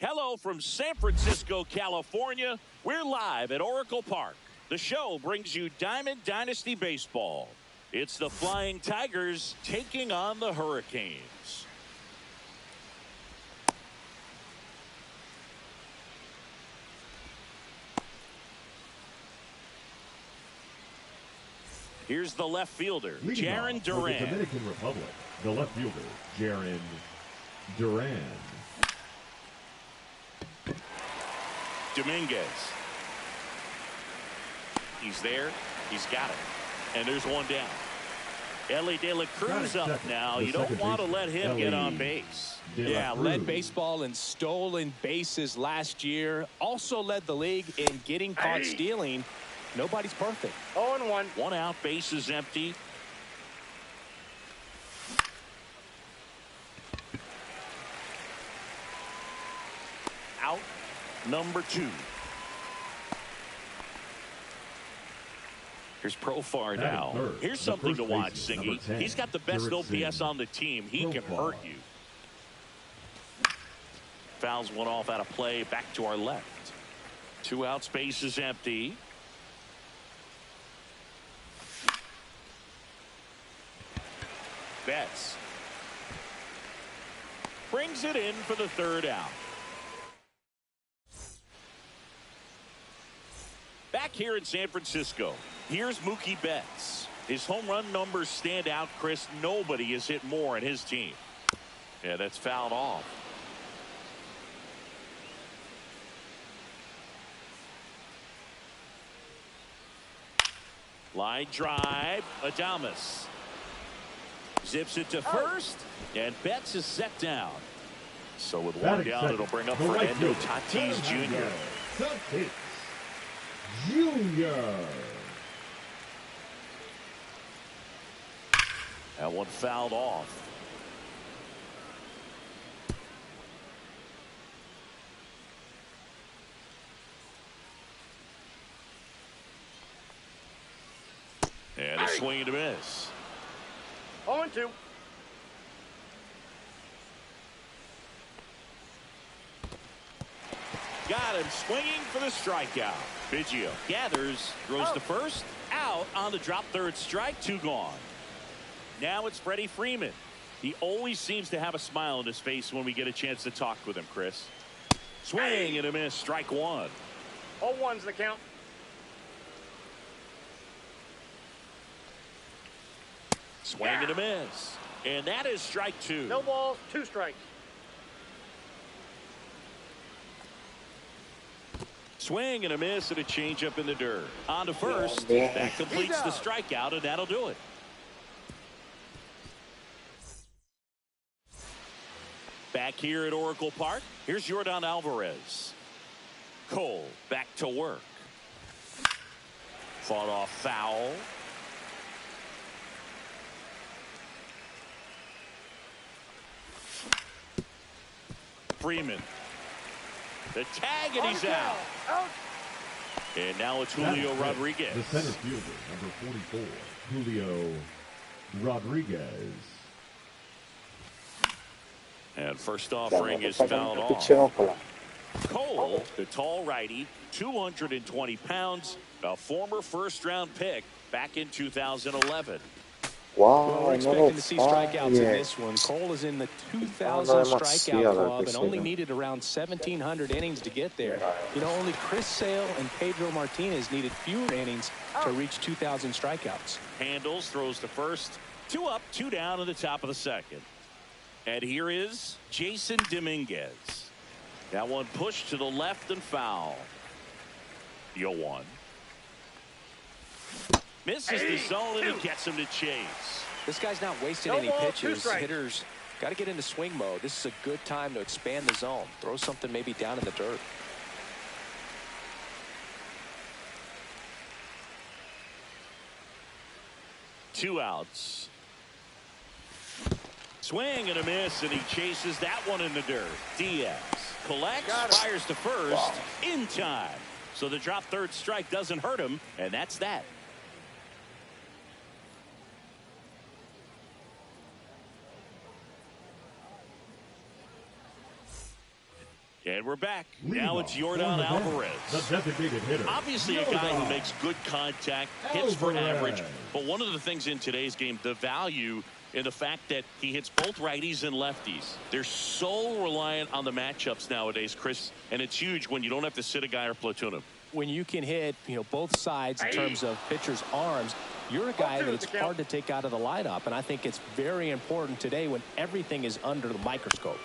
Hello from San Francisco, California. We're live at Oracle Park. The show brings you Diamond Dynasty Baseball. It's the Flying Tigers taking on the Hurricanes. Here's the left fielder, Jarren Duran. The Dominican Republic, the left fielder, Jarren Duran. Dominguez. He's there. He's got it. And there's one down. Ellie De La Cruz up now. You don't want to let him get on base. Yeah, led baseball in stolen bases last year. Also led the league in getting caught stealing. Nobody's perfect. 0-1. One out, base is empty. Out number 2. Here's Profar now. Here's something to watch, Singy. He's got the best OPS on the team. He can hurt you. Fouls one off out of play. Back to our left. 2 outs, base is empty. Betts brings it in for the 3rd out. Back here in San Francisco, here's Mookie Betts. His home run numbers stand out, Chris. Nobody has hit more in his team. Yeah, that's fouled off. Line drive, Adames. Zips it to first, and Betts is set down. So with one down, it'll bring up Fernando Tatis Jr. Tatis Jr. That one fouled off. And a swing and a miss. 0-2. Got him swinging for the strikeout. Biggio gathers, throws to first, out on the drop, 3rd strike, 2 gone. Now it's Freddie Freeman. He always seems to have a smile on his face when we get a chance to talk with him, Chris. Swing and a miss, strike 1. 0-1's the count. Swing and a miss. And that is strike 2. No balls, 2 strikes. Swing and a miss and a changeup in the dirt. On to first. That completes the strikeout, and that'll do it. Back here at Oracle Park, here's Yordan Alvarez. Cole back to work. Fought off foul. Freeman. The tag, and he's out. And now it's Julio Rodriguez. The center fielder, number 44, Julio Rodriguez. And first offering is fouled off. Cole, the tall righty, 220 pounds, a former first-round pick back in 2011. Wow, we're expecting to see strikeouts in this one. Cole is in the 2,000 strikeout club and only needed around 1,700 innings to get there. You know, only Chris Sale and Pedro Martinez needed fewer innings to reach 2,000 strikeouts. Handles, throws to first. 2 up, 2 down in the top of the 2nd. And here is Jason Dominguez. That one pushed to the left and foul. 0-1. Misses the zone, and he gets him to chase. This guy's not wasting any pitches. Hitters got to get into swing mode. This is a good time to expand the zone. Throw something maybe down in the dirt. Two outs. Swing and a miss, and he chases that one in the dirt. Diaz collects, fires to first, in time. So the drop 3rd strike doesn't hurt him, and that's that. And we're back. Lead Now off it's Yordan Alvarez. The designated hitter. Obviously a guy who makes good contact, hits for average. But one of the things in today's game, the value in the fact that he hits both righties and lefties. They're so reliant on the matchups nowadays, Chris, and it's huge when you don't have to sit a guy or platoon him. When you can hit, both sides in terms of pitchers' arms, you're a guy that it's hard to take out of the lineup, and I think it's very important today when everything is under the microscope.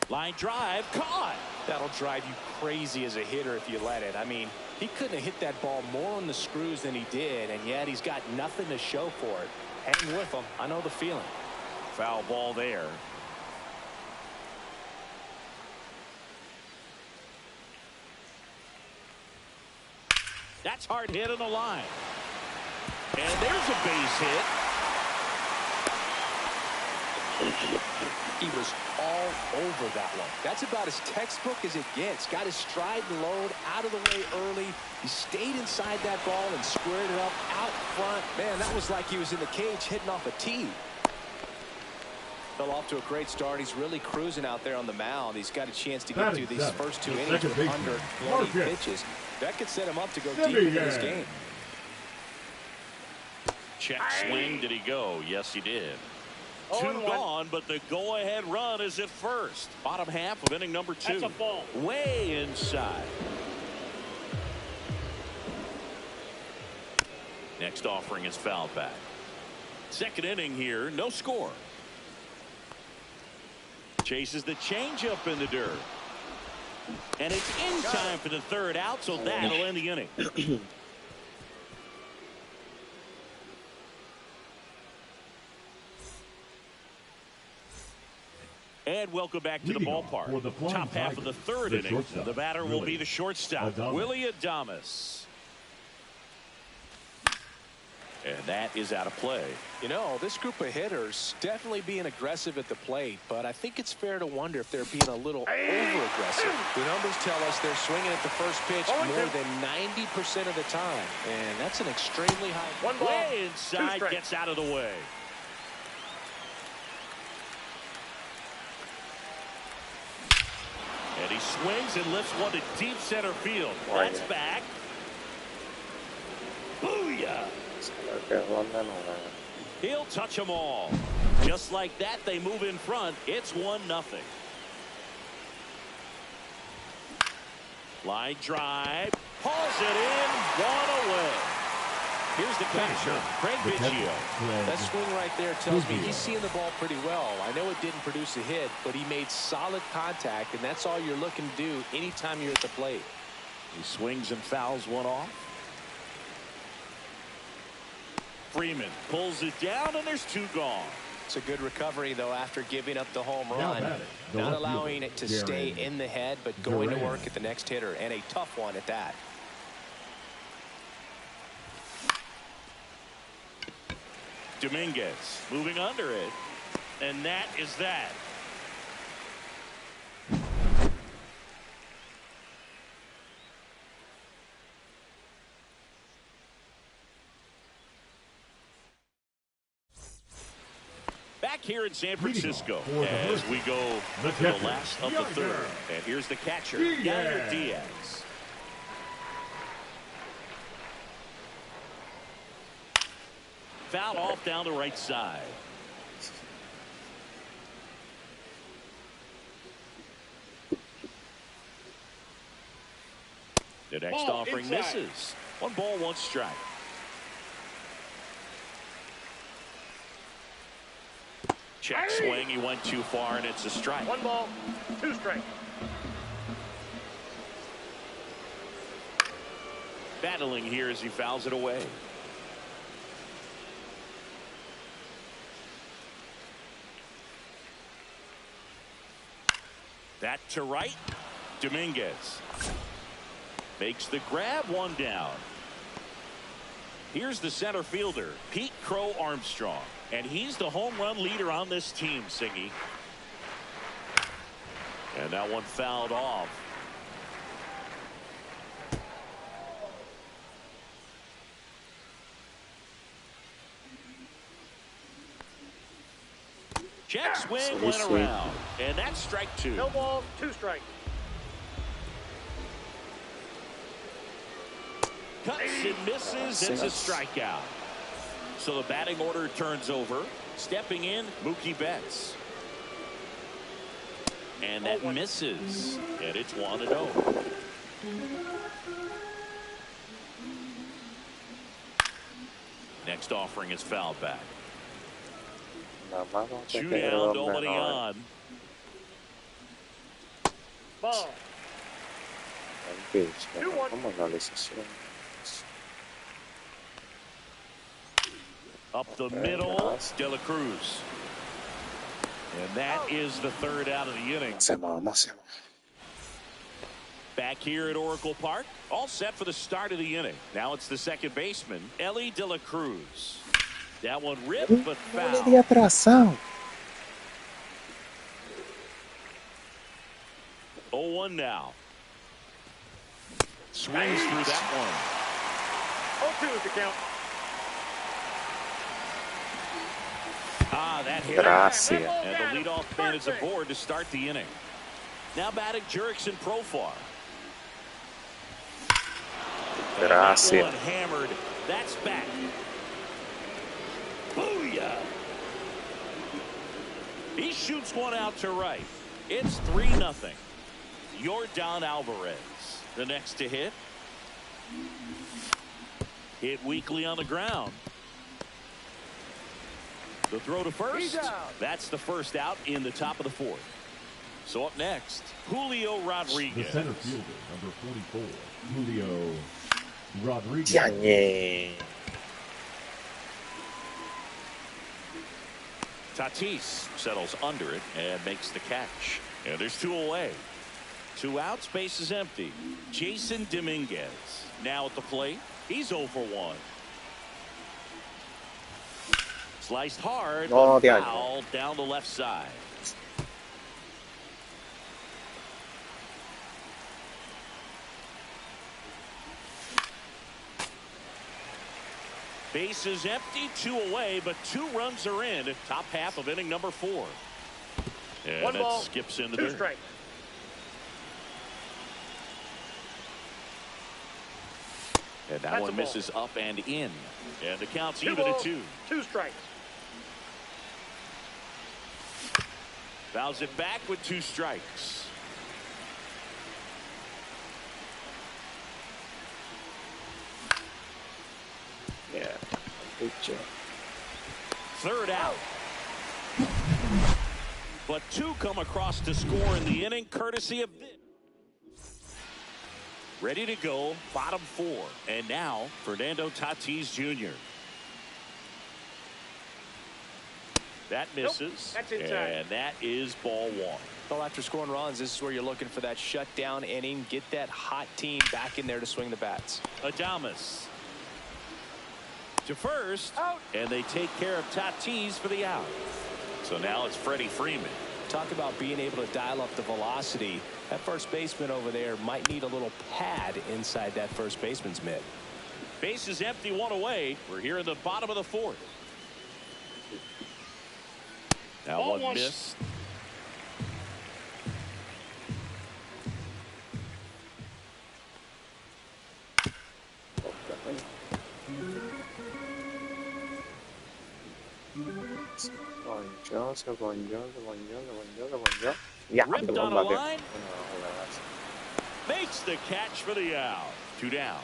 Line drive, caught. That'll drive you crazy as a hitter if you let it. I mean, he couldn't have hit that ball more on the screws than he did, and yet he's got nothing to show for it. Hang with him. I know the feeling. Foul ball there. That's hard hit on the line. And there's a base hit. He was all over that one. That's about as textbook as it gets. Got his stride and load out of the way early. He stayed inside that ball and squared it up out front. Man, that was like he was in the cage hitting off a tee. Fell off to a great start. He's really cruising out there on the mound. He's got a chance to get through these first 2 innings with under 20 pitches. That could set him up to go deep into this game. Check swing. Did he go? Yes, he did. 2 gone, but the go-ahead run is at first. Bottom half of inning number 2. That's a ball. Way inside. Next offering is fouled back. Second inning here, no score. Chases the changeup in the dirt. And it's in time for the third out, so that'll end the inning. And welcome back to the ballpark. Top half of the third inning. The batter will be the shortstop, Willie Adames. And that is out of play. This group of hitters definitely being aggressive at the plate, but I think it's fair to wonder if they're being a little over-aggressive. The numbers tell us they're swinging at the first pitch more than 90% of the time, and that's an extremely high. One ball. Way inside, gets out of the way. And he swings and lifts one to deep center field. That's back. Booyah! He'll touch them all. Just like that, they move in front. It's 1-0. Line drive. Hauls it in. 1 away. Here's the catcher, Craig Biggio. That swing right there tells me he's seeing the ball pretty well. I know it didn't produce a hit, but he made solid contact, and that's all you're looking to do anytime you're at the plate. He swings and fouls one off. Freeman pulls it down, and there's 2 gone. It's a good recovery, though, after giving up the home run. Not allowing it to stay in the head, but going to work at the next hitter, and a tough one at that. Dominguez moving under it, and that is that. Back here in San Francisco as we go to the last of the third. And here's the catcher, Diaz. Foul off down the right side. The next offering misses. 1 ball, 1 strike. Check swing. He went too far, and it's a strike. 1 ball, 2 strikes. Battling here as he fouls it away. That to right. Dominguez makes the grab, 1 down. Here's the center fielder, Pete Crow Armstrong. And he's the home run leader on this team, Singy. And that one fouled off. Check swing went around. And that's strike 2. No balls, 2 strikes. Cuts and misses. It's a strikeout. So the batting order turns over. Stepping in, Mookie Betts. And that misses. And it's 1-0. Next offering is fouled back. 2 down, nobody on. Ball. Up the middle, De La Cruz. And that is the 3rd out of the inning. Back here at Oracle Park, all set for the start of the inning. Now it's the second baseman, Ellie De La Cruz. That one ripped, but foul. 0-1 now. Swings through that one. 0-2 is the count. That hit. And the leadoff man is aboard to start the inning. Now batting Jurickson Profar. That one hammered. That's back. Booyah! He shoots one out to right. It's 3-0. Yordan Alvarez, the next to hit. Hit weakly on the ground. The throw to first. That's the first out in the top of the 4th. So up next, Julio Rodriguez. The center fielder, number 44, Julio Rodriguez. Tatis settles under it and makes the catch. And there's 2 away. 2 outs, base is empty. Jason Dominguez now at the plate. He's 0 for 1. Sliced hard, but foul down the left side. Base is empty, 2 away, but 2 runs are in at top half of inning number 4. And 1 ball, skips into 2 there. strikes. And that one misses up and in. And the count's 2 even at balls, 2. 2 strikes. Fouls it back with 2 strikes. Yeah. Good job. 3rd out. But 2 come across to score in the inning, courtesy of this. Ready to go, bottom 4. And now, Fernando Tatis Jr. That misses. That's inside. And that is ball 1. Well, after scoring runs, this is where you're looking for that shutdown inning. Get that hot team back in there to swing the bats. Adames to first. Out. And they take care of Tatis for the out. So now it's Freddie Freeman. Talk about being able to dial up the velocity. That first baseman over there might need a little pad inside that first baseman's mitt. Base is empty, 1 away. We're here in the bottom of the 4th. Now Ball 1 missed. Ripped on a line. Makes the catch for the out. 2 down.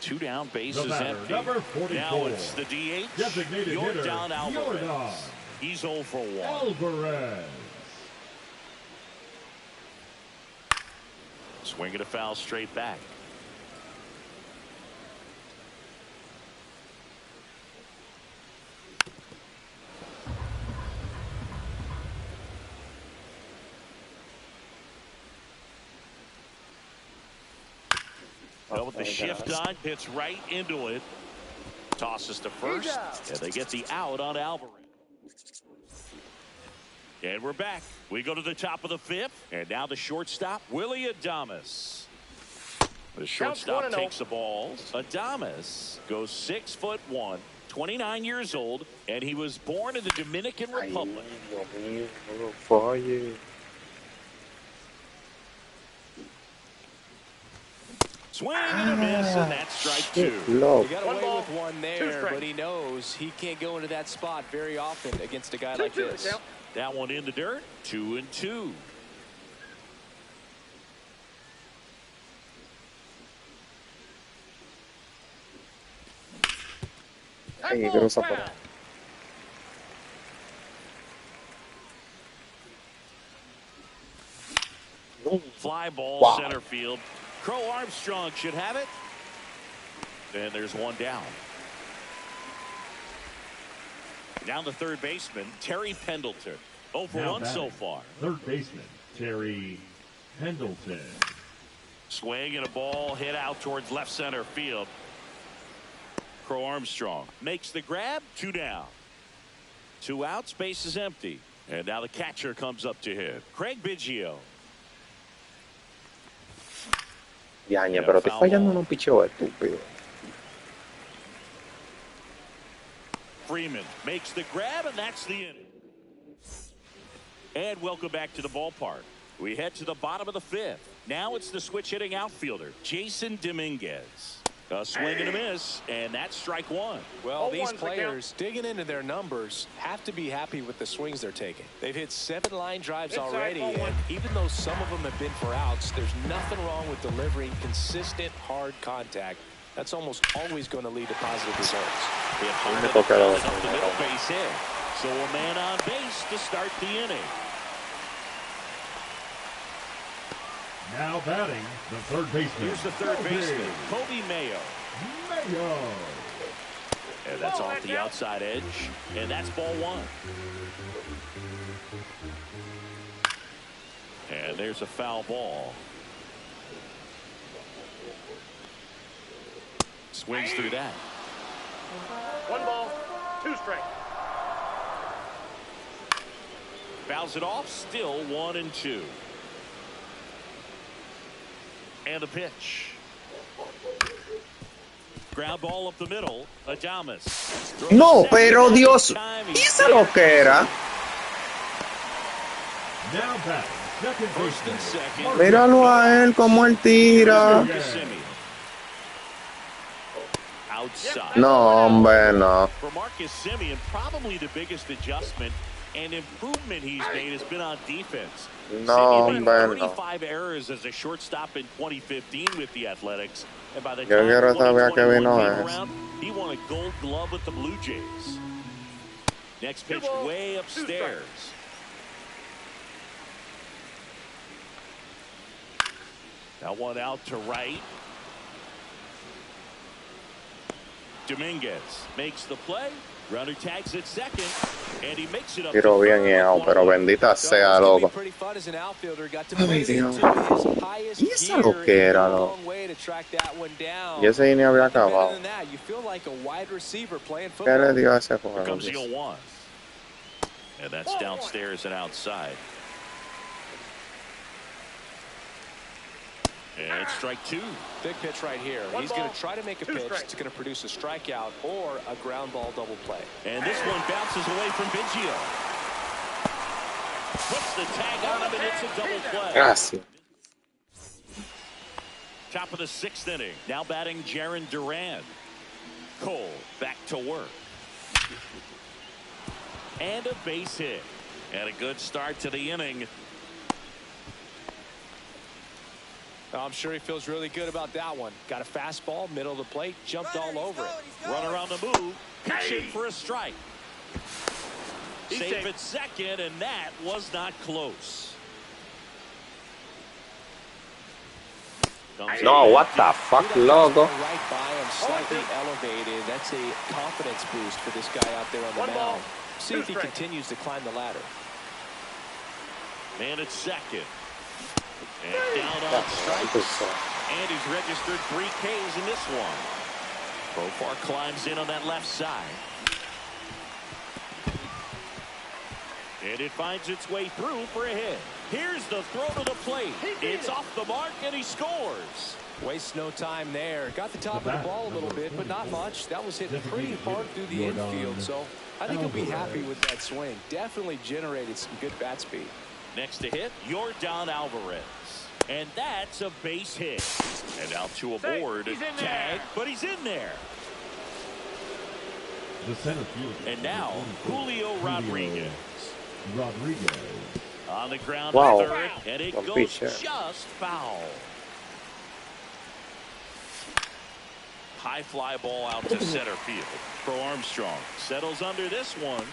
2 down, base is empty. Now it's the DH. Designated Yordan Alvarez. Yordan He's 0 for 1. Alvarez. Swinging a foul straight back. Well, with the shift on, hits right into it. Tosses to first, and they get the out on Alvarez. And we're back. We go to the top of the 5th, and now the shortstop, Willie Adames. The shortstop takes the ball. Adames goes 6'1", 29 years old, and he was born in the Dominican Republic. Dios mío, no lo falle. Swing and a miss, and that's strike 2. He Loco. got One away ball, with one two there, strikes. but he knows he can't go into that spot very often against a guy like 2-2 this. the count. That one in the dirt, 2-2. Ay, cruza por ahí. Fly ball, Wow. center field. Crow Armstrong should have it. And there's one down. Down to third baseman, Terry Pendleton. 0 for Now 1 so batting, far. Third baseman, Terry Pendleton. Swing and a ball hit out towards left center field. Crow Armstrong makes the grab. 2 down. 2 outs, base is empty. And now the catcher comes up to hit. Craig Biggio. Yaña, pero estoy fallando un picheo estúpido. Freeman makes the grab, and that's the inning. And welcome back to the ballpark. We head to the bottom of the 5th. Now it's the switch hitting outfielder, Jason Dominguez. A swing and a miss, and that's strike 1. Well, these 0-1's the count. players digging into their numbers have to be happy with the swings they're taking. They've hit 7 line drives Inside, already, 0-1. and even though some of them have been for outs, there's nothing wrong with delivering consistent, hard contact. That's almost always going to lead to positive results. Hit hard Me to the toca la ground, up the middle base hit. So a man on base to start the inning. Now batting, the third baseman. Here's the third baseman, Kobe Mayo. Mayo. And that's off the outside edge, and that's ball 1. And there's a foul ball. Swings through that. 1 ball, 2 strikes. Fouls it off, still 1-2. And a pitch. Ground ball up the middle. Adames. No, pero Dios, esa lo que era. Now batting, second First and baseman. second. Míralo a él como él tira. Marcus Semien. Outside. No, hombre, no. For Marcus Semien, probably the biggest adjustment and improvement he's made has been on defense. No, Semien made hombre, no. 35 errors as a shortstop in 2015 with the Athletics. And by the Yo time quiero saber a qué 2021 vino came es. around, he won a gold glove with the Blue Jays. Next pitch way upstairs. That one out to right. Dominguez makes the play. Runner tags at second, and he makes it up. Tiro bien y pero bendita sea, loco. Ay, Dios. Y esa lo que era, loco. Y ese inning había acabado. ¿Qué le dio a ese Here juego? comes the 0-1. And that's downstairs and outside. And strike 2. Big pitch right here. One He's going ball, to try to make a 2 pitch strikes. that's going to produce a strikeout or a ground ball double play. And this one bounces away from Biggio. Puts the tag on him, and it's a double play. Gracias. Top of the 6th inning. Now batting Jarren Duran. Cole back to work. And a base hit. And a good start to the inning. I'm sure he feels really good about that one. Got a fastball, middle of the plate, jumped all over it. Runner on the move. Pitching for a strike. Safe at second, and that was not close. No, what the fuck, loco. Right by him, slightly elevated. That's a confidence boost for this guy out there on the 1 ball, mound. See 2 if he strikes. continues to climb the ladder. Man at second. And down on strikes. And he's registered 3 Ks in this one. Profar climbs in on that left side. And it finds its way through for a hit. Here's the throw to the plate. It's off the mark, and he scores. Wastes no time there. Got the top of the ball a little bit, but not much. That was hitting pretty hard through the infield, so I think he'll be happy with that swing. Definitely generated some good bat speed. Next to hit, Yordan Alvarez. And that's a base hit. And out to a board. Tag, but he's in there. The center fielder. And now, Julio Rodriguez. On the ground, third, and it goes just foul. High fly ball out to center field. Pro Armstrong settles under this one.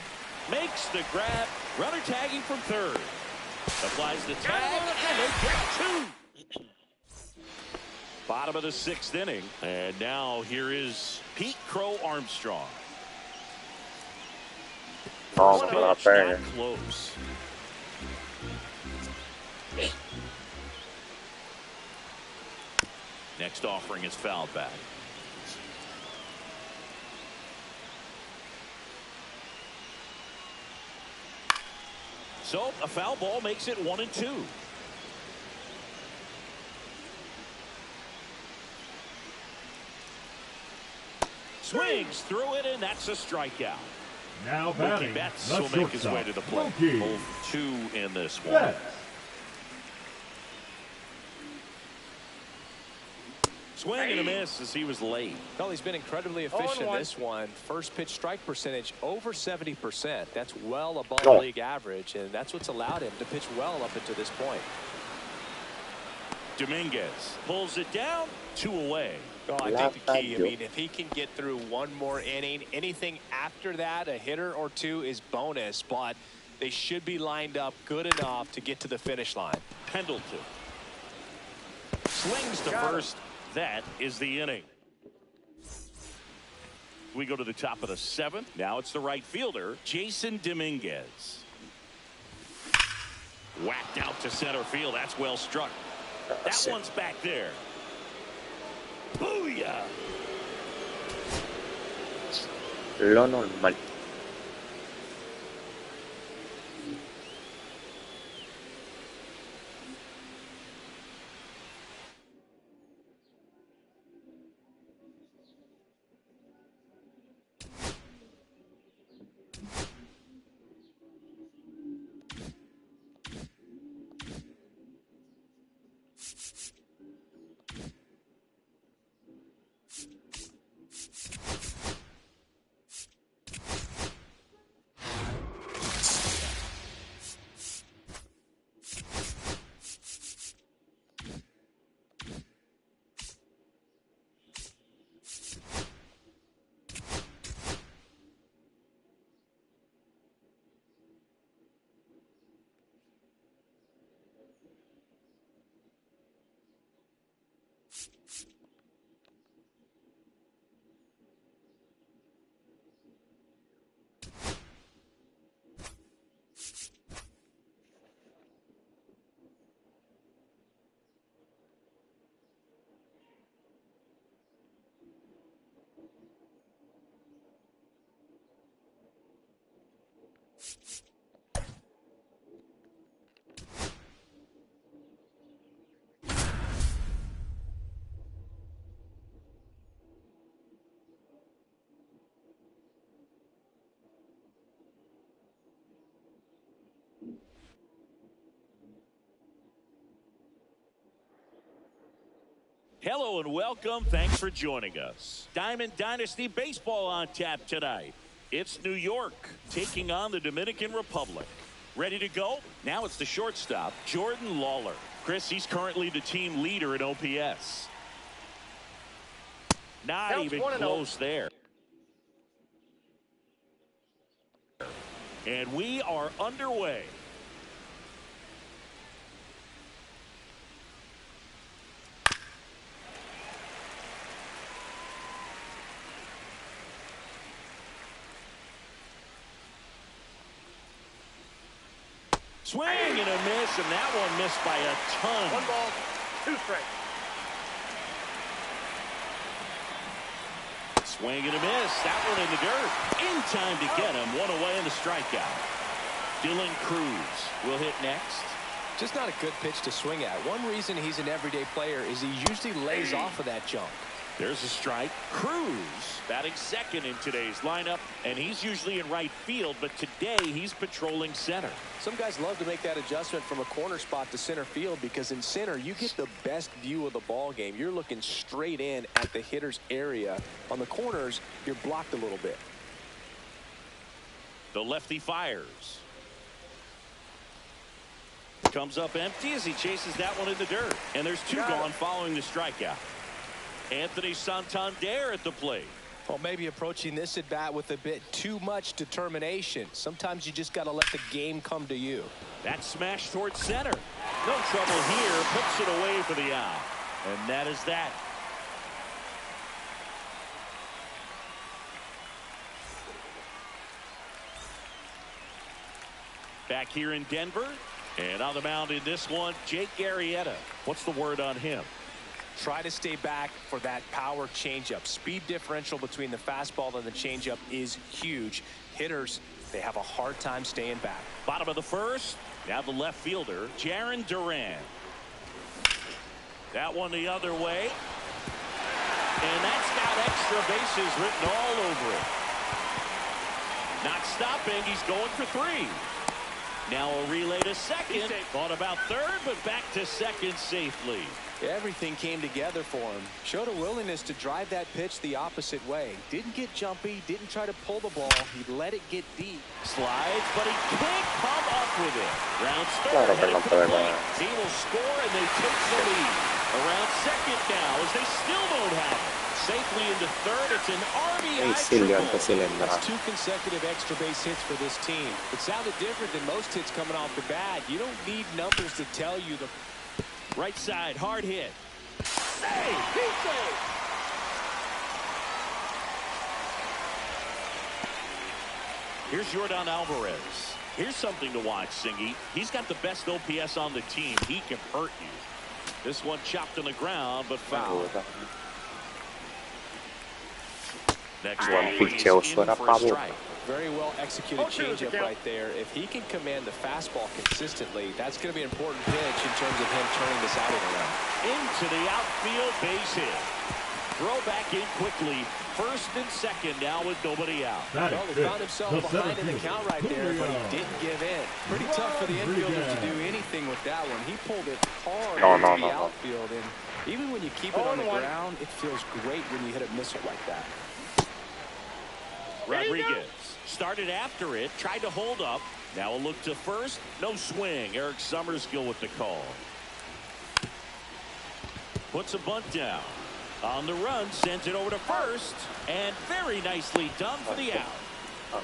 Makes the grab. Runner tagging from third. Applies the tag, and they get two. Bottom of the 6th inning. And now here is Pete Crow Armstrong. Oh, not close. Next offering is fouled back. So a foul ball makes it 1-2. Swings through it, and that's a strikeout. Now batting, Betts will make his way to the plate. 0-2 in this one. Yes. Swing and a miss as he was late. Well, he's been incredibly efficient in this one. First pitch strike percentage over 70%. That's well above league average, and that's what's allowed him to pitch well up until this point. Dominguez pulls it down, 2 away. Well, I think the key, I mean, if he can get through one more inning, anything after that, a hitter or two is bonus, but they should be lined up good enough to get to the finish line. Pendleton slings to first. That is the inning. We go to the top of the 7th. Now it's the right fielder, Jason Dominguez. Whacked out to center field. That's well struck. That one's back there. Booyah! Lo normal. Hello and welcome. Thanks for joining us. Diamond Dynasty Baseball on tap tonight. It's New York taking on the Dominican Republic. Ready to go? Now it's the shortstop, Jordan Lawler. Chris, he's currently the team leader in OPS. Not even close there. And we are underway. Swing and a miss, and that one missed by a ton. 1 ball, 2 strikes. Swing and a miss. That one in the dirt. In time to get him. 1 away in the strikeout. Dylan Cruz will hit next. Just not a good pitch to swing at. One reason he's an everyday player is he usually lays off of that jump. There's a strike. Cruz batting second in today's lineup, and he's usually in right field, but today he's patrolling center. Some guys love to make that adjustment from a corner spot to center field because in center you get the best view of the ball game. You're looking straight in at the hitter's area. On the corners, you're blocked a little bit. The lefty fires. Comes up empty as he chases that one in the dirt. And there's two gone following the strikeout. Anthony Santander at the plate. Well, maybe approaching this at bat with a bit too much determination. Sometimes you just got to let the game come to you. That smash towards center. No trouble here. Puts it away for the out. And that is that. Back here in Denver. And on the mound in this one, Jake Arrieta. What's the word on him? Try to stay back for that power changeup. Speed differential between the fastball and the changeup is huge. Hitters, they have a hard time staying back. Bottom of the first. Now the left fielder, Jarren Duran. That one the other way. And that's got extra bases written all over it. Not stopping. He's going for three. Now a relay to second. Thought about third, but back to second safely. Everything came together for him. Showed a willingness to drive that pitch the opposite way. Didn't get jumpy, didn't try to pull the ball. He let it get deep. Slides, but he can't come up with it. Rounds third, heading for the plate. He will score, and they take the lead. Around second now, as they still don't have it. Safely into third, it's an RBI triple. That's two consecutive extra base hits for this team. It sounded different than most hits coming off the bat. You don't need numbers to tell you the... Right side, hard hit. Save! He saved! Here's Yordan Alvarez. Here's something to watch, Singy. He's got the best OPS on the team. He can hurt you. This one chopped on the ground, but fouled. Next one is in for a strike. Very well executed changeup right there. If he can command the fastball consistently, that's going to be an important pitch in terms of him turning this outing around. Into the outfield, base hit. Throw back in quickly. First and second now with nobody out. Well, he found himself behind in the count right there, but he didn't give in. Pretty tough for the infielders to do anything with that one. He pulled it hard into the outfield, and even when you keep it on the ground, it feels great when you hit a missile like that. Rodriguez started after it, tried to hold up. Now a look to first. No swing. Eric Summerskill with the call. Puts a bunt down. On the run, sends it over to first. And very nicely done for the out.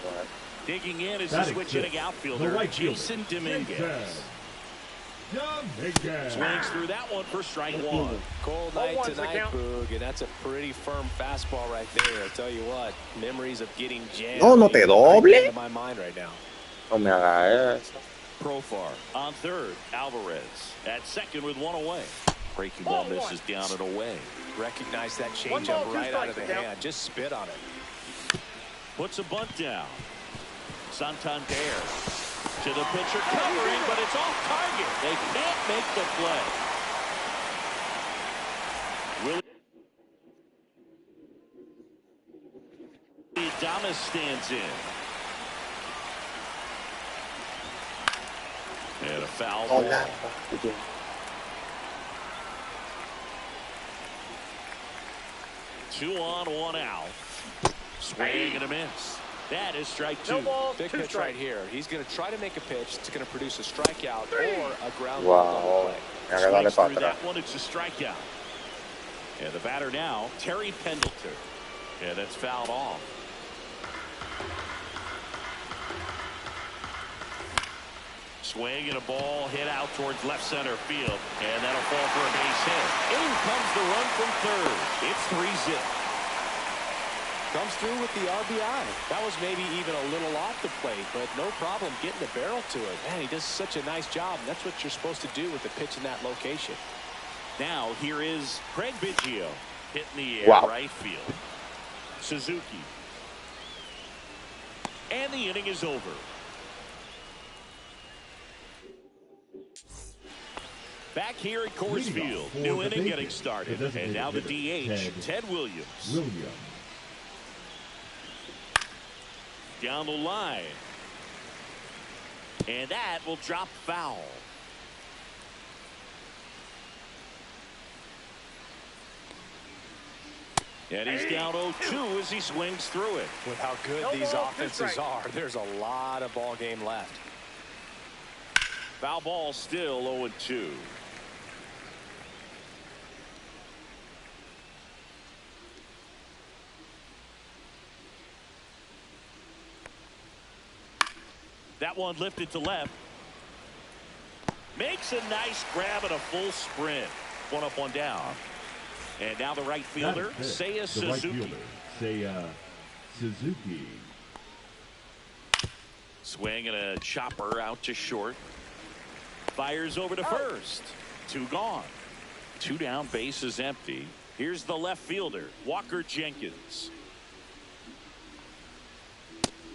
Digging in is the switch hitting outfielder, Jason Dominguez. Swings through that one for strike one. Cold night tonight, Boog, and that's a pretty firm fastball right there. I tell you what, memories of getting jammed. No te doble. Into my mind right now. No me haga eso. Profar on third. Alvarez at second with one away. Breaking ball misses down and away. Recognize that changeup right out of the hand. Just spit on it. Puts a bunt down. Santander to the pitcher covering, but it's off target. They can't make the play. Willie Adames stands in. And a foul ball. 2 on, 1 out. Swing and a miss. That is strike two. Big pitch right here. He's going to try to make a pitch that's going to produce a strikeout or a ground ball play. Swings through that one. It's a strikeout. And the batter now, Terry Pendleton. And that's fouled off. Swing and a ball hit out towards left center field. And that'll fall for a base hit. In comes the run from third. It's 3-0. Comes through with the RBI. That was maybe even a little off the plate, but no problem getting the barrel to it. Man, he does such a nice job. And that's what you're supposed to do with a pitch in that location. Now here is Craig Biggio hitting the air right field. Suzuki. And the inning is over. Back here at Coors Field, new inning getting started. And now the DH, Ted Williams. Down the line. And that will drop foul. And he's down 0-2 as he swings through it. With how good these offenses are, there's a lot of ball game left. Foul ball still 0-2. That one lifted to left. Makes a nice grab and a full sprint. One up, one down. And now the right fielder, Seiya Suzuki. Seiya Suzuki. Swing and a chopper out to short. Fires over to first. 2 gone. 2 down, base is empty. Here's the left fielder, Walker Jenkins.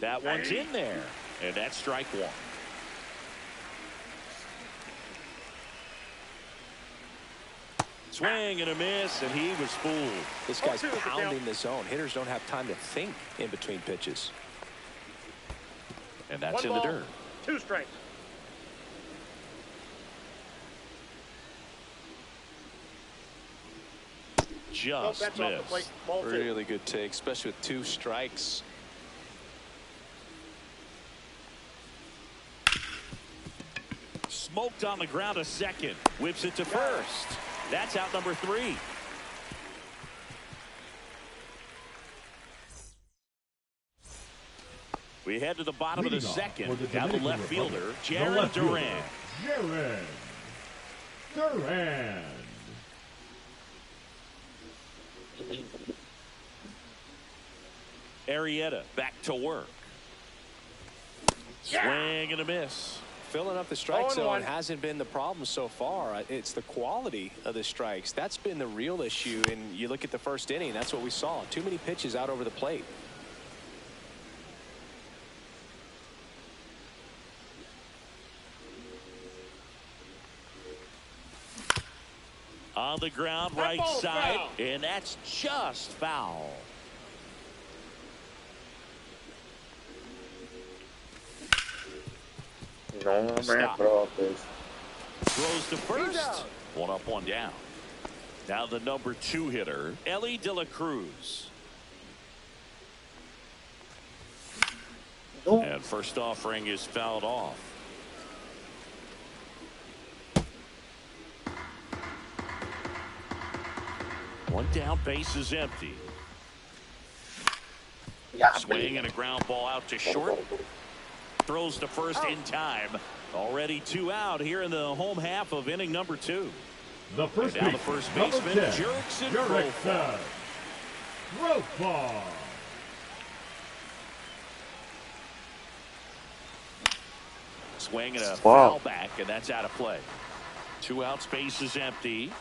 That one's in there. And that's strike 1. Swing and a miss, and he was fooled. This guy's pounding the zone. Hitters don't have time to think in between pitches. And that's in the dirt. 2 strikes. Just missed. Really good take, especially with 2 strikes. Smoked on the ground a second. Whips it to first. That's out number 3. We head to the bottom of the second. Now the left fielder, Jarren Duran. Jarren Duran. Arrieta back to work. Swing and a miss. Filling up the strike zone hasn't been the problem so far. It's the quality of the strikes. That's been the real issue. And you look at the first inning, that's what we saw. Too many pitches out over the plate. On the ground, right side, and that's just foul. No me trotes. Throws to first. 1 up, 1 down. Now the number 2 hitter, Ellie De La Cruz. And first offering is fouled off. One down, base is empty. Swing and a ground ball out to short. Throws to first in time. Already 2 out here in the home half of inning number 2. The first baseman, Jurickson Profar. Swing and a foul back, and that's out of play. 2 out, space is empty.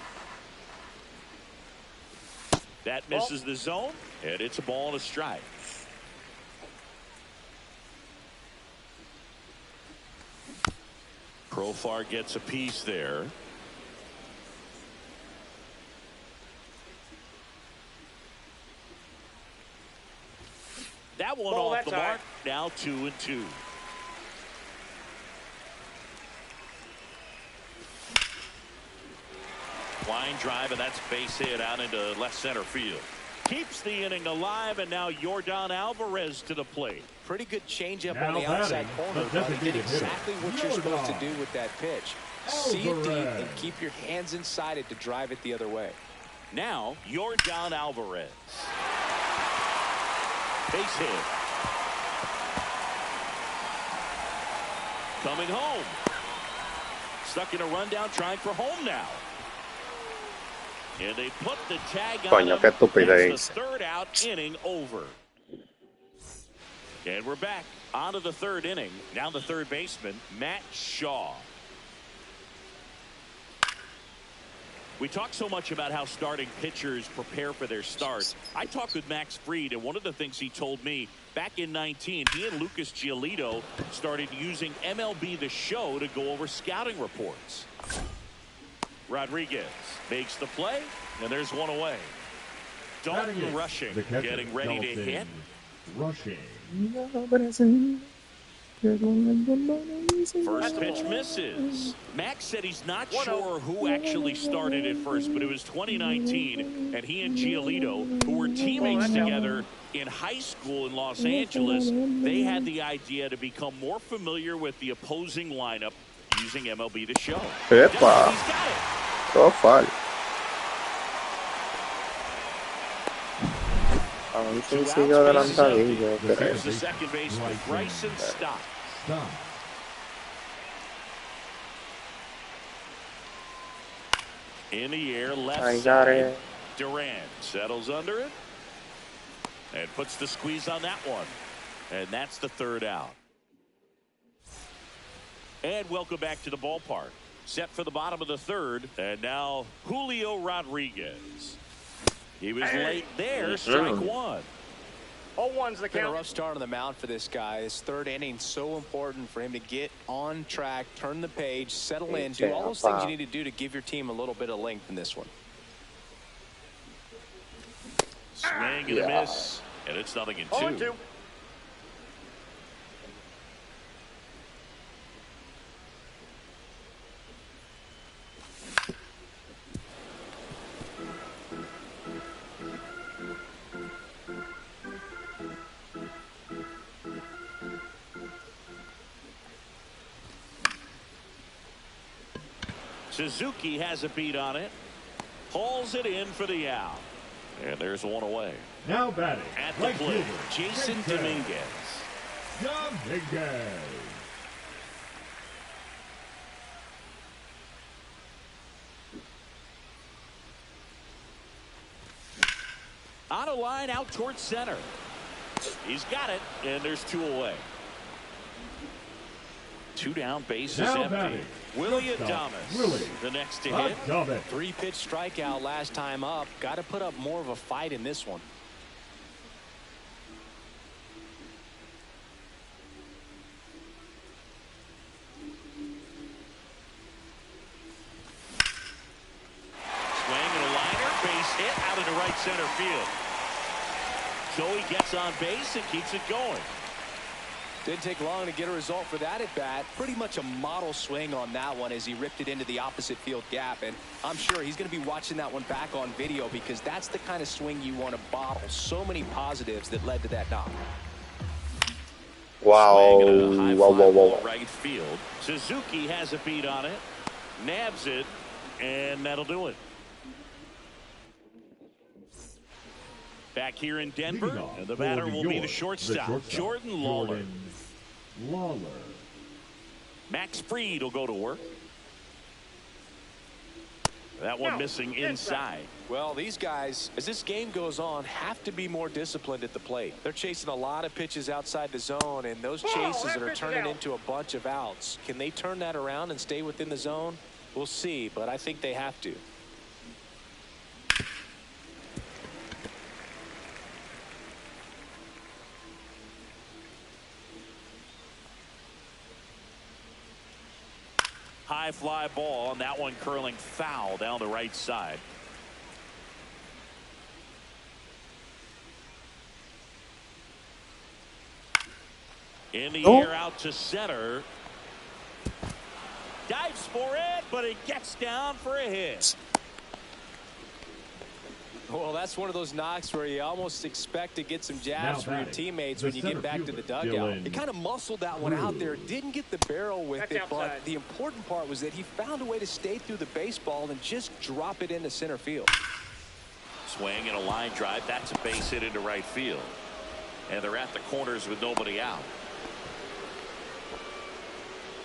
That misses the zone, and it's a ball and a strike. Profar gets a piece there. That one off the mark. Now 2-2. Line drive, and that's base hit out into left center field. Keeps the inning alive, and now Yordan Alvarez to the plate. Pretty good changeup on the outside corner. Did exactly what you're supposed to do with that pitch. See it deep and keep your hands inside it to drive it the other way. Now Yordan Alvarez. Base hit. Coming home. Stuck in a rundown, trying for home now. And they put the tag on him. That's the 3rd out, inning over. And we're back onto the 3rd inning. Now the 3rd baseman, Matt Shaw. We talk so much about how starting pitchers prepare for their start. I talked with Max Fried, and one of the things he told me back in 19, he and Lucas Giolito started using MLB The Show to go over scouting reports. Rodriguez makes the play, and there's one away. Dalton rushing, getting ready to hit. Rushing. First pitch misses. Max said he's not sure who actually started it first, but it was 2019, and he and Giolito, who were teammates together in high school in Los Angeles, they had the idea to become more familiar with the opposing lineup using MLB The Show. Epa. He's got it. Todo foul. Un sencillo adelantadillo. Here's the second baseman, Bryson Stott. In the air, left side. Duran settles under it and puts the squeeze on that one. And that's the third out. And welcome back to the ballpark. Set for the bottom of the third. And now Julio Rodriguez. He was late there. Strike one. 0-1's the count. Been a rough start on the mound for this guy. His third inning so important for him to get on track, turn the page, settle in, do all those things you need to do to give your team a little bit of length in this one. Swing and a miss, and it's 0-2. Suzuki has a beat on it. Hauls it in for the out. And there's one away. Now batting at the plate, Jason Dominguez. On a line out towards center. He's got it, and there's two away. Two down, base is empty. Willie Adames, the next to hit. 3-pitch strikeout last time up. Got to put up more of a fight in this one. Swing and a liner, base hit out into right center field. Joey gets on base and keeps it going. Didn't take long to get a result for that at bat. Pretty much a model swing on that one as he ripped it into the opposite field gap. And I'm sure he's going to be watching that one back on video because that's the kind of swing you want to bottle. So many positives that led to that knock. Wow. Whoa. Right field. Suzuki has a beat on it. Nabs it. And that'll do it. Back here in Denver, and the batter will be the shortstop, Jordan Lawler. Max Fried will go to work. That one missing inside. Well, these guys, as this game goes on, have to be more disciplined at the plate. They're chasing a lot of pitches outside the zone, and those chases that are turning into a bunch of outs. Can they turn that around and stay within the zone? We'll see, but I think they have to. High fly ball, and that one curling foul down the right side. In the air out to center. Dives for it, but it gets down for a hit. Well, that's one of those knocks where you almost expect to get some jabs from your teammates when you get back to the dugout. He kind of muscled that one out there. Didn't get the barrel with it, but the important part was that he found a way to stay through the baseball and just drop it into center field. Swing and a line drive. That's a base hit into right field. And they're at the corners with nobody out.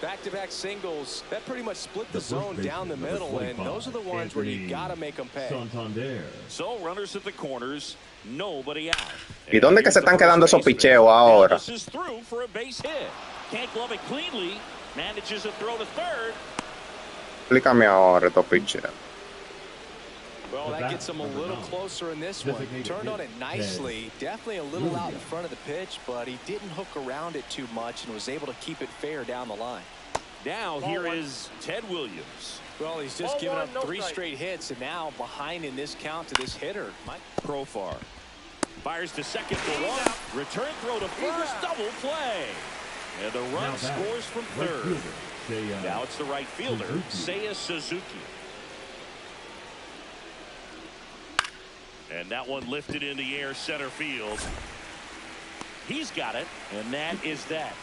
Back-to-back singles that pretty much split the zone down the middle, and those are the ones where you gotta make them pay. So runners at the corners, nobody out. ¿Y dónde que se están quedando esos picheos ahora? This is through for a base hit. Can't glove it cleanly. Manages to throw to third. Explícame ahora estos picheos. Well, that gets him a little closer in this one. Turned on it nicely. Definitely a little out in front of the pitch, but he didn't hook around it too much and was able to keep it fair down the line. Now here is Ted Williams. Well, he's just given up 3 straight hits, and now behind in this count to this hitter. Profar fires to second for 1. Return throw to first. Double play. And the run scores from third. Now it's the right fielder, Seiya Suzuki. And that one lifted in the air center field. He's got it, and that is that.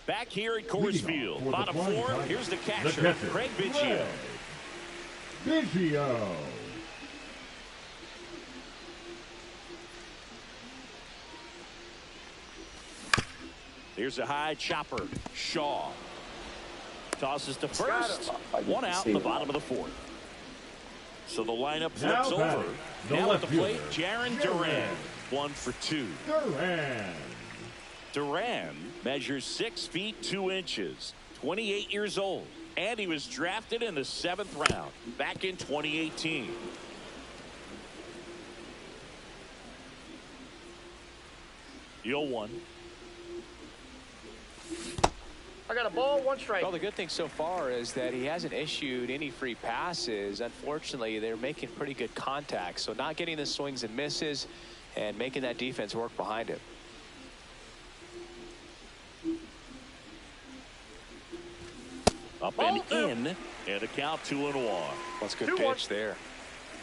Back here at Coors Field, bottom 4. Here's the catcher, Craig Biggio. Biggio. Here's a high chopper, Shaw. Tosses to first. 1 out in the bottom of the 4th. So the lineup flips over. Now at the plate, Jarren Duran. 1 for 2. Duran measures 6 feet 2 inches, 28 years old, and he was drafted in the 7th round back in 2018. Deal 1. I got a ball, 1 strike. Well, the good thing so far is that he hasn't issued any free passes. Unfortunately, they're making pretty good contact, so not getting the swings and misses and making that defense work behind him. Up and in, and a count 2-1. That's a good pitch there.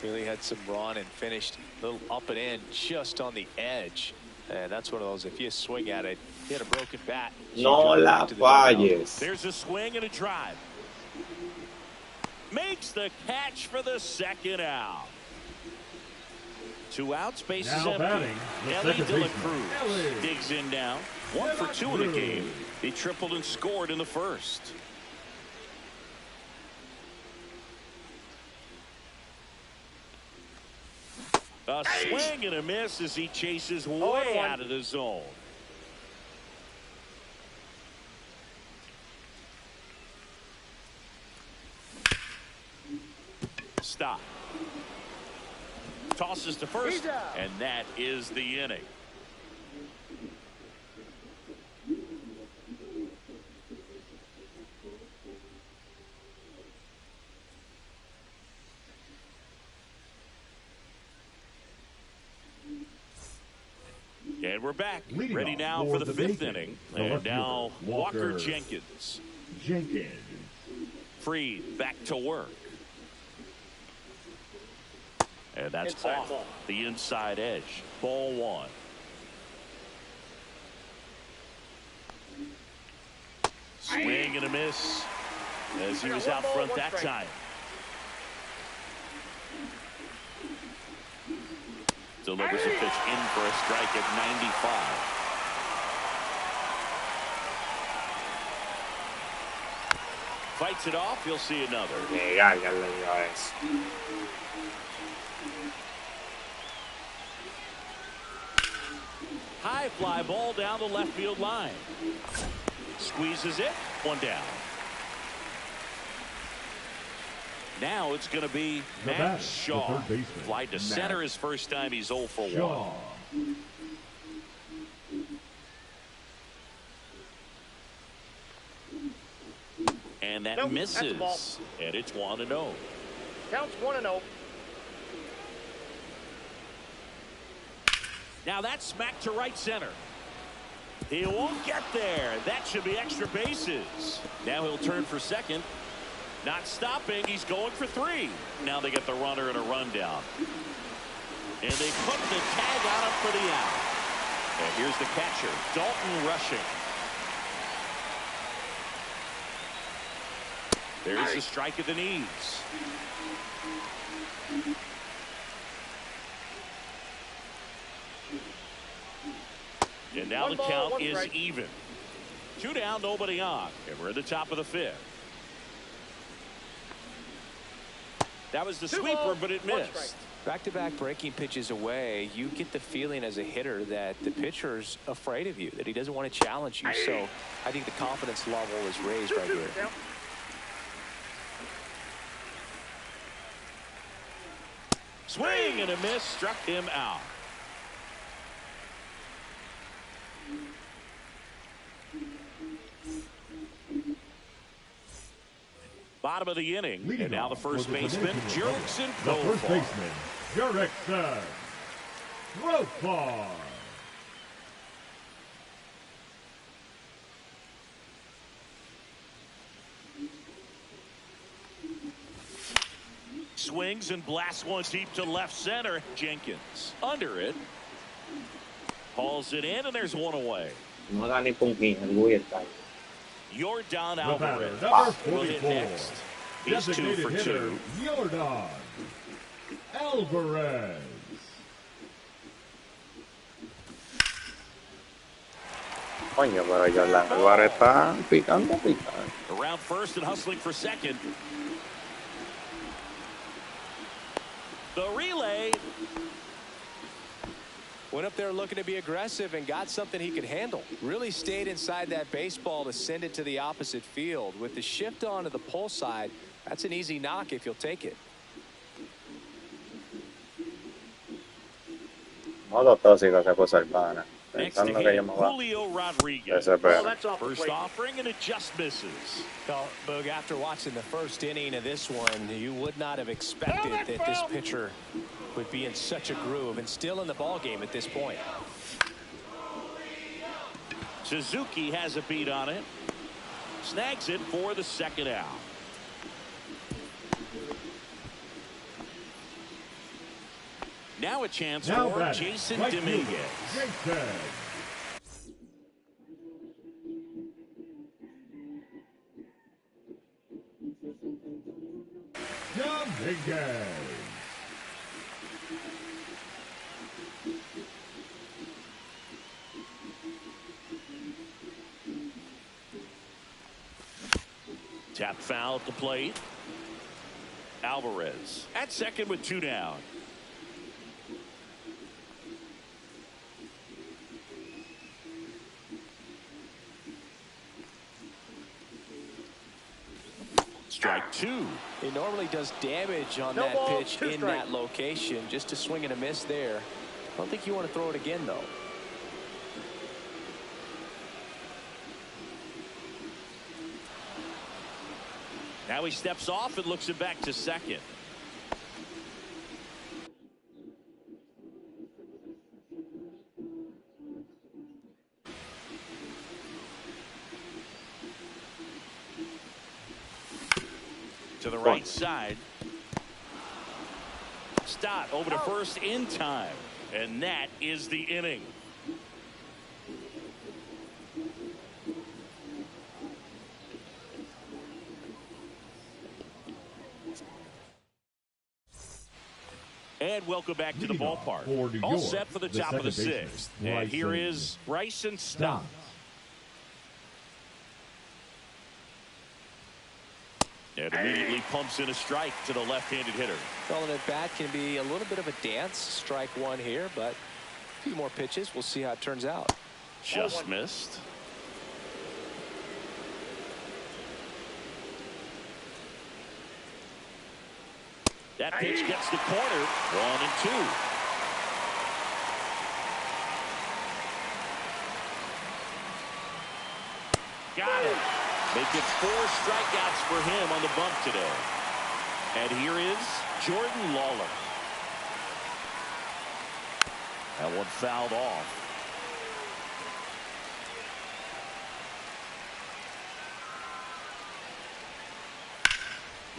Really had some run and finished a little up and in just on the edge. And that's one of those, if you swing at it, you hit a broken bat. No la falles. There's a swing and a drive. Makes the catch for the 2nd out. 2 outs, bases empty. Ellie De La Cruz digs in now. 1 for 2 in the game. He tripled and scored in the 1st. A swing and a miss as he chases way out of the zone. Stop. Tosses to first, and that is the inning. And we're back, ready now for the 5th inning. And now Walker Jenkins. Freed back to work. And that's off the inside edge. Ball 1. Swing and a miss as he was out front that time. Delivers a pitch in for a strike at 95. Fights it off. You'll see another. High fly ball down the left field line. Squeezes it. 1 down. Now it's going to be Matt Shaw. Fly to center his first time. He's 0 for 1. And that misses. And it's 1-0. Counts 1-0. Now that's smacked to right center. He won't get there. That should be extra bases. Now he'll turn for second. Not stopping. He's going for 3. Now they get the runner and a rundown. And they put the tag on him for the out. And here's the catcher, Dalton rushing. There's the strike at the knees. And now the count is even. 2 down, nobody on. And we're at the top of the 5th. That was the sweeper, but it missed. Back-to-back breaking pitches away, you get the feeling as a hitter that the pitcher's afraid of you, that he doesn't want to challenge you. So I think the confidence level is raised right here. Swing and a miss, struck him out. Bottom of the inning, and now the first baseman, Jurickson The first baseman, Jurickson Profar. Swings and blasts one deep to left center. Jenkins under it. Hauls it in, and there's one away. Yordan Alvarez will hit next. He's 2 for 2. Yordan Alvarez. Coño, pero Yordan Alvarez está picando. Around first and hustling for second. The relay. Went up there looking to be aggressive and got something he could handle. Really stayed inside that baseball to send it to the opposite field. With the shift on to the pull side, that's an easy knock if you'll take it. Modo tóxico se puso el pana. Next to him, Julio Rodriguez. First offering, and it just misses. Well, Boog, after watching the first inning of this one, you would not have expected that this pitcher would be in such a groove and still in the ball game at this point. Suzuki has a beat on it. Snags it for the second out. Now a chance for Jason Dominguez. Dominguez. Tap foul at the plate. Alvarez at second with 2 down. Strike 2. He normally does damage on that pitch in that location. Just a swing and a miss there. I don't think you want to throw it again, though. Now he steps off and looks it back to second. To the right side. Stott over to first in time. And that is the inning. And welcome back to the ballpark. All set for the top of the 6th. And here is Bryson Stott. And immediately pumps in a strike to the left-handed hitter. Calling it bat can be a little bit of a dance. Strike 1 here, but a few more pitches. We'll see how it turns out. Just missed. That pitch gets the corner. 1 and 2. Got it. Make it 4 strikeouts for him on the bump today. And here is Jordan Lawler. That one fouled off.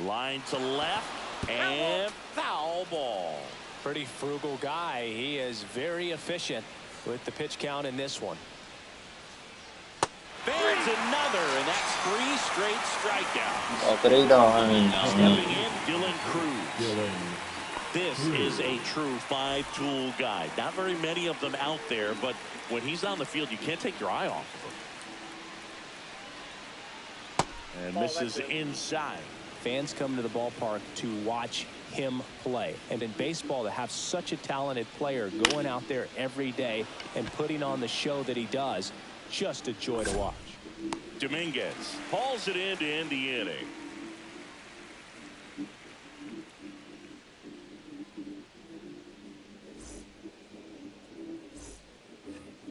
Line to left. And foul ball. Pretty frugal guy. He is very efficient with the pitch count in this one. There's another, and that's 3 straight strikeouts. Stepping in, Dylan Cruz. This is a true 5-tool guy. Not very many of them out there, but when he's on the field, you can't take your eye off of him. And misses inside. Fans come to the ballpark to watch him play. And in baseball, to have such a talented player going out there every day and putting on the show that he does, just a joy to watch. Dominguez hauls it in to end the inning.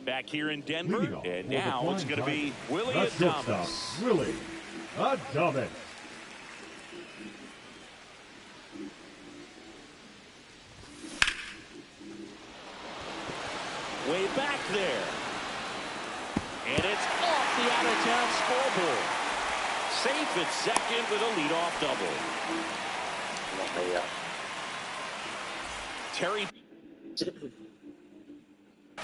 Back here in Denver, and now it's going to be Willie Adames. Willie Adames. Way back there. And it's off the out-of-town scoreboard. Safe at second with a leadoff double. Terry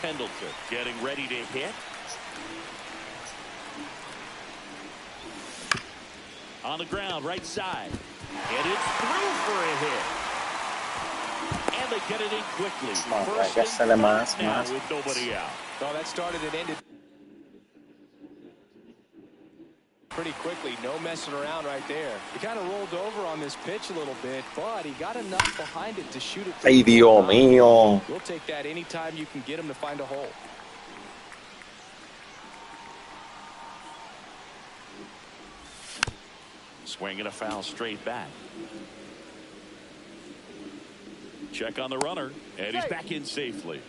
Pendleton getting ready to hit. On the ground, right side. And it's through for a hit. And they get it in quickly. First and now with nobody out. Oh, that started and ended pretty quickly. No messing around right there. He kind of rolled over on this pitch a little bit, but he got enough behind it to shoot it. Ay, Dios mío. We'll take that anytime you can get him to find a hole. Swinging a foul straight back. Check on the runner, and he's back in safely.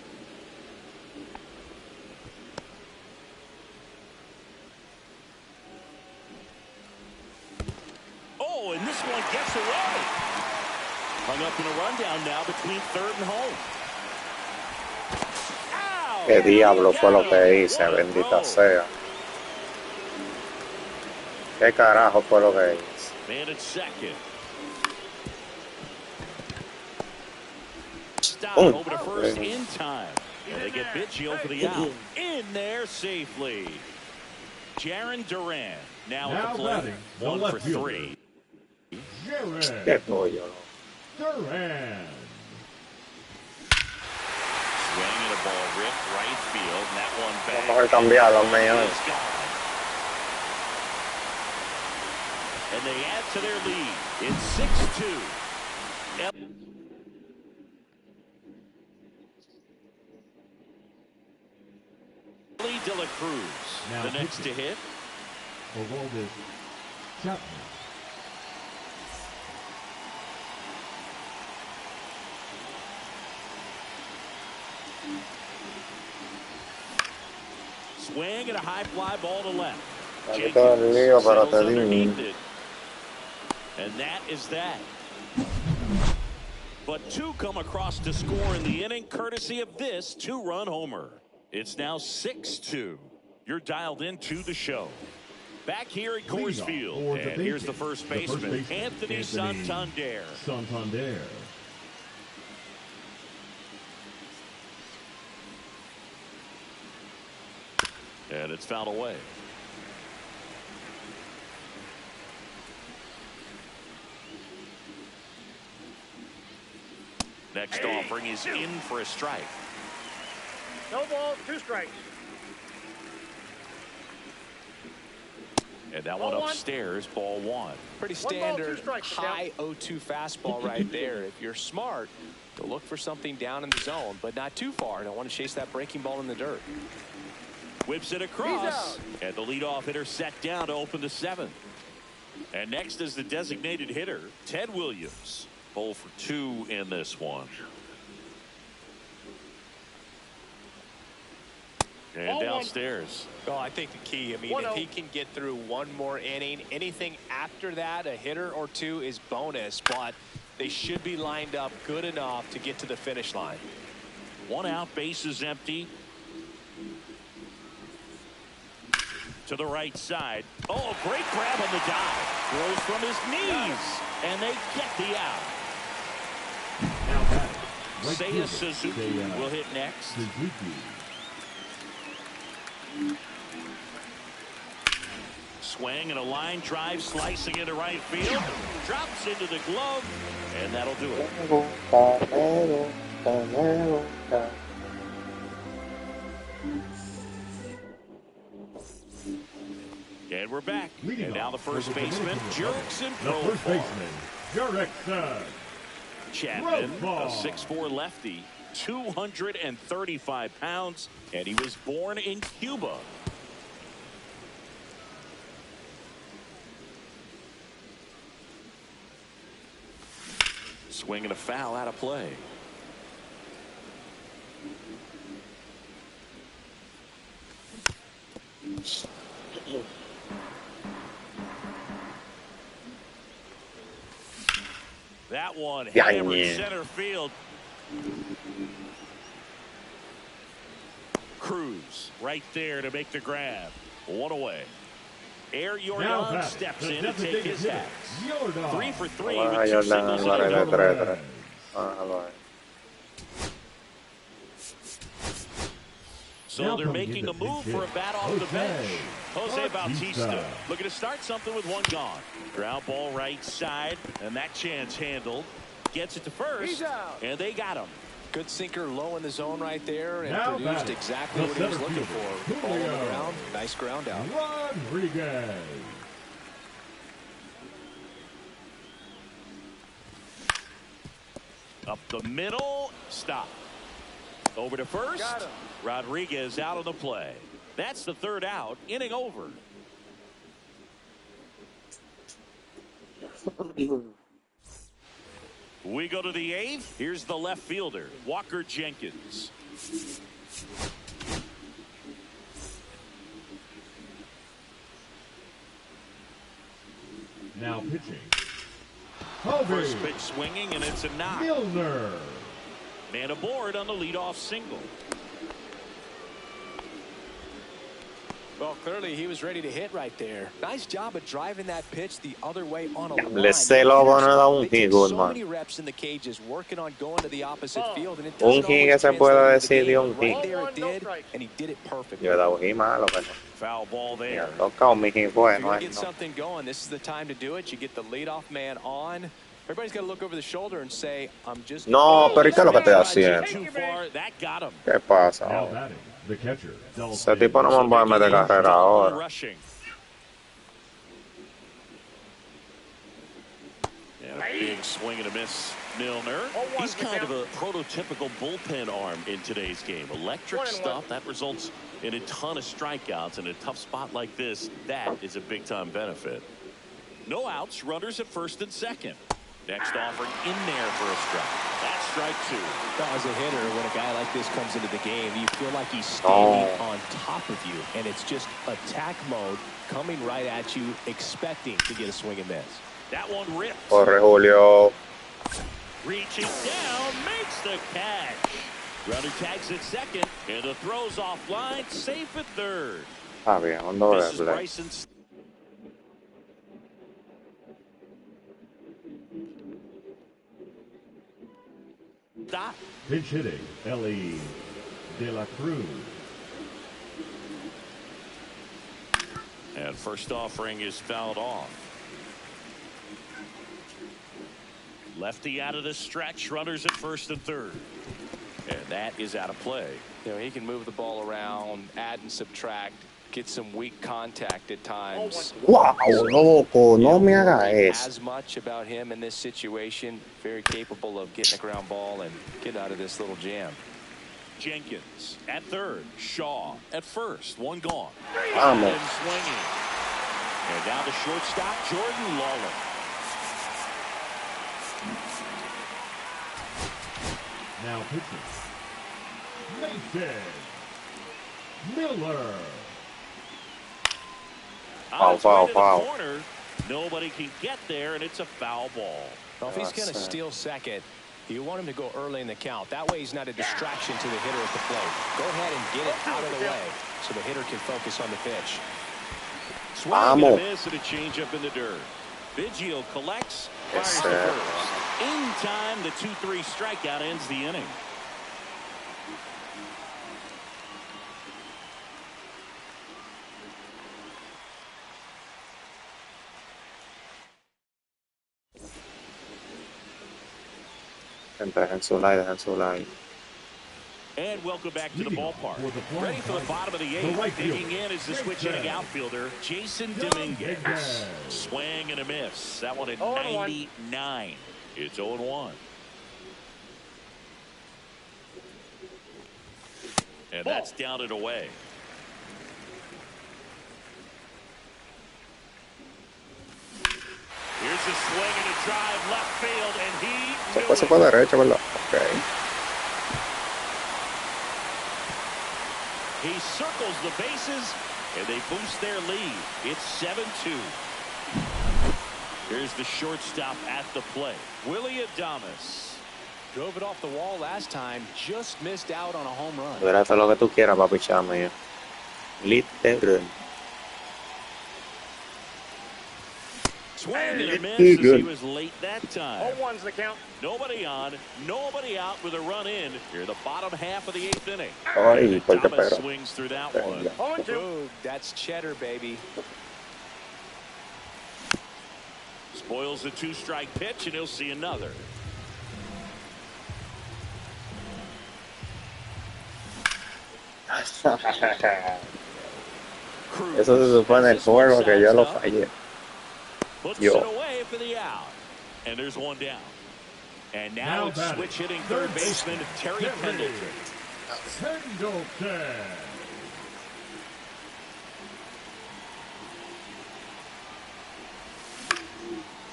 Oh, and this one gets away. Hung up in a rundown now between third and home. Ow! ¿Qué diablo fue lo que hice? Bendita sea. ¿Qué carajo fue lo que hice? Man at second. Stop over to first in time. And they get Biggio for the out. In there safely. Jaron Duran now at the plate. 1 for 3. ¿Qué pollo? Duran. Swinging a ball ripped right field. And that one back. Vamos a cambiarlo, man. And they add to their lead. It's 6-2. De La Cruz, now the next to hit. Aroldis Chapman. Swing and a high fly ball to left. And that is that. But two come across to score in the inning, courtesy of this two-run homer. It's now 6-2. You're dialed into the show. Back here at Coors Field, and here's the first baseman, Anthony Santander. Santander. And it's fouled away. Next offering is in for a strike. No ball, 2 strikes. And that one upstairs, ball 1. Pretty standard high 0-2 fastball right there. If you're smart, you'll look for something down in the zone, but not too far. Don't want to chase that breaking ball in the dirt. Whips it across, and the leadoff hitter set down to open the 7th. And next is the designated hitter, Ted Williams. 0 for 2 in this one. And downstairs. Well, I think the key, I mean, if he can get through one more inning, anything after that, a hitter or two is bonus, but they should be lined up good enough to get to the finish line. 1 out, bases empty. To the right side. Oh, a great grab on the dive. Throws from his knees, and they get the out. Seiya Suzuki will hit next. Swing and a line drive slicing into right field. Drops into the glove, and that'll do it. And we're back. And now the first baseman, Jurickson. The first baseman, Jurickson. Chapman, a 6'4" lefty, 235 pounds, and he was born in Cuba. Swing and a foul out of play. That one hammered center field. Cruz right there to make the grab. One away. Air Jordan steps in to take his hats. 3 for 3 with 2 singles. So they're making a move for a bat off the bench. Jose Bautista looking to start something with one gone. Ground ball right side, and that chance handled. Gets it to first, and they got him. Good sinker low in the zone right there, and produced exactly what he was looking for. Ball on the ground, nice ground out. Rodriguez. Up the middle, stop. Over to first. Rodriguez out of the play. That's the third out. Inning over. We go to the eighth. Here's the left fielder, Walker Jenkins. Now pitching. First pitch swinging, and it's a knock. Milner. Man aboard on the leadoff single. Well, clearly he was ready to hit right there. Nice job of driving that pitch the other way on a line. They take so many reps in the cages working on going to the opposite field, and it doesn't always translate to the game. Right there it did, and he did it perfectly. Foul ball there. If you're going to get something going, this is the time to do it. You get the leadoff man on. Everybody's got to look over the shoulder and say, I'm just... No, pero ¿qué es lo que estoy haciendo? Too far, that got him. ¿Qué pasa? Now batting, the catcher. Ese tipo no me puede meter carrera ahora. Rushing. And a big swing and a miss, Milner. He's kind of a prototypical bullpen arm in today's game. Electric stuff that results in a ton of strikeouts. In a tough spot like this, that is a big-time benefit. No outs, runners at first and second. Next offering in there for a strike. That's strike 2. As a hitter, when a guy like this comes into the game, you feel like he's standing on top of you, and it's just attack mode coming right at you, expecting to get a swing and miss. That one rips. Corre, Julio. Reaching down, makes the catch. Runner tags at second, and the throw's offline, safe at third. This is Bryson. Stop. Pinch hitting, Ellie De La Cruz. And first offering is fouled off. Lefty out of the stretch, runners at first and third. And that is out of play. You know, he can move the ball around, add and subtract, get some weak contact at times. Wow, loco, no me haga eso. As much about him in this situation, very capable of getting a ground ball and get out of this little jam. Jenkins at third, Shaw at first, one gone. Vamos. And swinging. And down to shortstop, Jordan Lawler. Now pitching. Mason Miller. Foul. Corner. Nobody can get there, and it's a foul ball. Well, if he's going to steal second, you want him to go early in the count. That way he's not a distraction to the hitter at the plate. Go ahead and get it out of the way so the hitter can focus on the pitch. Swing and a miss and a changeup in the dirt. Biggio collects, fires to first. In time, the 2-3 strikeout ends the inning. Dejan su like. And welcome back to the ballpark. Ready for the bottom of the eighth. Digging in is the switch hitting outfielder, Jason Dominguez. Swing and a miss. That one at 99. It's 0-1. And that's down and away. Here's a swing and a drive left field, and he knew Se fue a derecha, ¿verdad? Okay. He circles the bases, And they boost their lead. It's 7-2. Here's the shortstop at the plate. Willie Adames. Drove it off the wall last time. Just missed out on a home run. Puedes hacer lo que tú quieras para picharme yo. Literal. Swing and a miss as he was late that time. 0-1's the count. Nobody on, nobody out with a run in. Here, the bottom half of the 8th inning. Ay, porque Thomas pero. swings through that one. 0-2. Ooh, that's cheddar, baby. Spoils the 2-strike pitch, and he'll see another. Eso se supone el juego que yo lo fallé. Puts it away for the out. And there's one down. And now it's switch hitting third baseman Terry Pendleton.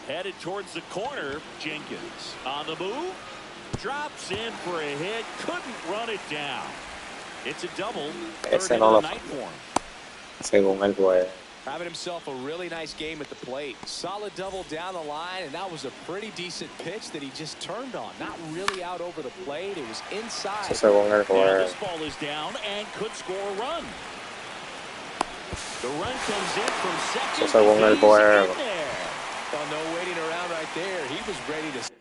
Headed towards the corner. Jenkins on the move. Drops in for a hit. Couldn't run it down. It's a double. Ese no lo falló. Según el juego. Having himself a really nice game at the plate. Solid double down the line, and that was a pretty decent pitch that he just turned on. Not really out over the plate. It was inside. Eso según el juego. This ball is down and could score a run. The run comes in from second. Eso según el juego. Well, no waiting around right there. He was ready to.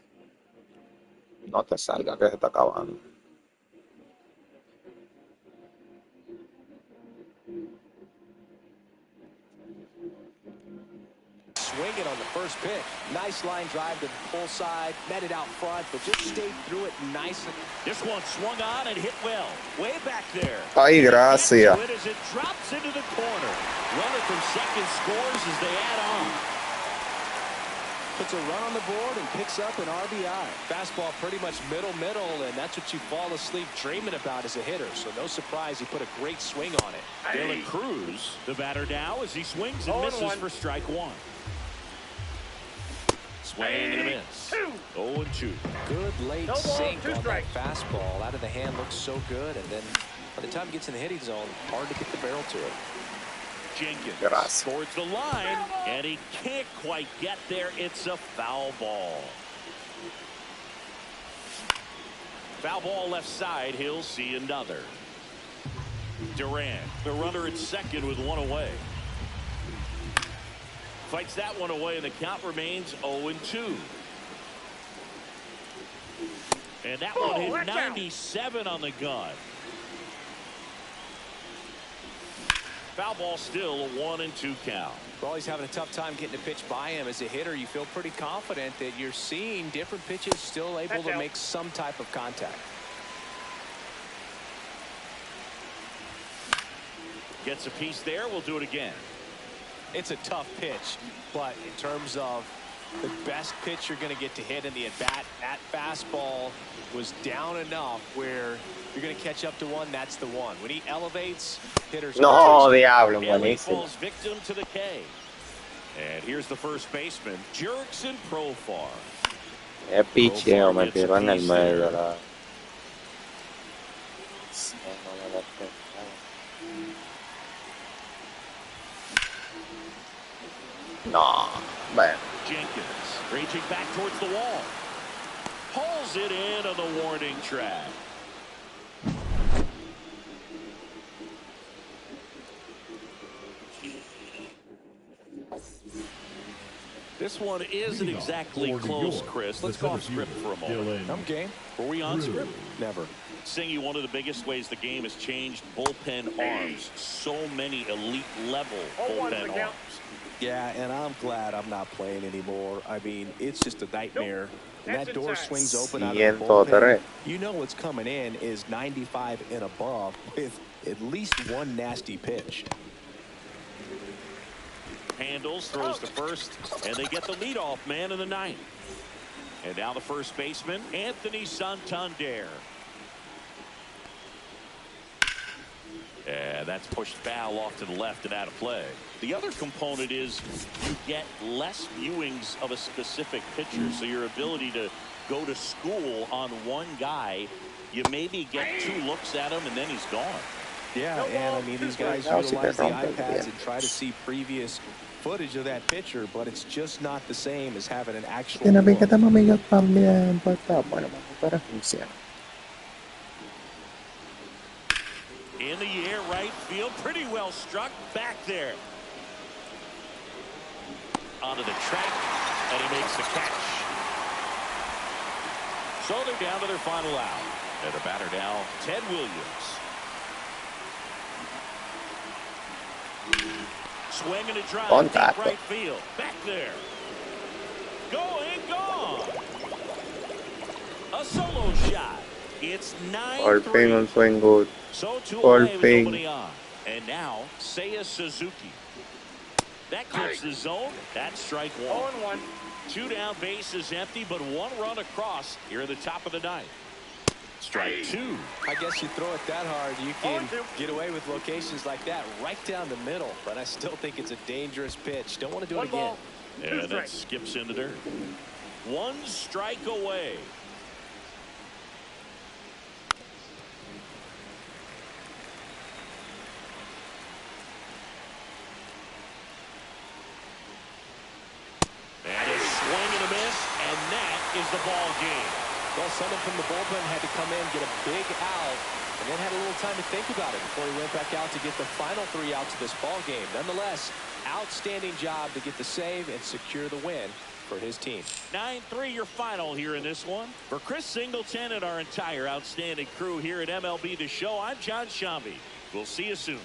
No te salga que se está acabando. Swing it on the first pitch. Nice line drive to the full side. Met it out front, but just stayed through it nicely. This one swung on and hit well. Way back there. Ay, gracias. As it drops into the corner. Runner from second scores as they add on. Puts a run on the board and picks up an RBI. Fastball pretty much middle, and that's what you fall asleep dreaming about as a hitter. So no surprise he put a great swing on it. Dylan Cruz, the batter now as he swings and misses for strike one. Swing and a miss. 0-2. Good late sink on that fastball. Out of the hand looks so good, and then by the time he gets in the hitting zone, hard to get the barrel to it. Jenkins towards the line, and he can't quite get there. It's a foul ball. Foul ball left side. He'll see another. Durant, the runner at second with one away. Fights that one away, and the count remains 0-2. And that one hit 97 on the gun. Foul ball still a 1-2 count. Well, he's having a tough time getting a pitch by him. As a hitter, you feel pretty confident that you're seeing different pitches still able to make some type of contact. Gets a piece there. We'll do it again. It's a tough pitch, but in terms of the best pitch you're going to get to hit in the at-bat, that fastball was down enough where you're going to catch up to one. That's the one. When he elevates, hitters. No, diablo, buenísimo. Falls victim to the K. And here's the first baseman, Jurickson Profar. Es picheo, me tiró en el medio. No, man. Jenkins reaching back towards the wall. Pulls it in on the warning track. This one isn't exactly close, Chris. Let's go off script for a moment. I'm game. Were we on script? Never. Singy, one of the biggest ways the game has changed, bullpen arms. So many elite level bullpen arms. Yeah, and I'm glad I'm not playing anymore. I mean, it's just a nightmare. When that door swings open out of the bullpen, you know what's coming in is 95 and above with at least one nasty pitch. Handles, throws to first, and they get the leadoff man in the ninth. And now the first baseman, Anthony Santander. And that's pushed foul off to the left and out of play. The other component is you get less viewings of a specific pitcher, so your ability to go to school on one guy, you maybe get 2 looks at him and then he's gone. Yeah, and I mean, these guys utilize the iPads and try to see previous footage of that pitcher, but it's just not the same as having an actual look. In the air, right field, pretty well struck back there. Onto the track, and he makes the catch. So they're down to their final out. And the batter now, Ted Williams. Swing and a drive, deep right field, back there. Going, gone. A solo shot. It's 9-3. So 2 away with nobody on. And now, Seiya Suzuki. That clips the zone. That's strike 1. 0-1. 2 down, bases empty, but 1 run across here at the top of the 9th. Strike 2. I guess you throw it that hard, you can get away with locations like that right down the middle, but I still think it's a dangerous pitch. Don't want to do it again. And that skips into dirt. 1 strike away. And a swing and a miss, and that is the ball game. Well, someone from the bullpen had to come in, get a big out, and then had a little time to think about it before he went back out to get the final 3 outs of this ball game. Nonetheless, outstanding job to get the save and secure the win for his team. 9-3 your final here in this one. For Chris Singleton and our entire outstanding crew here at MLB The Show, I'm John Shambi. We'll see you soon.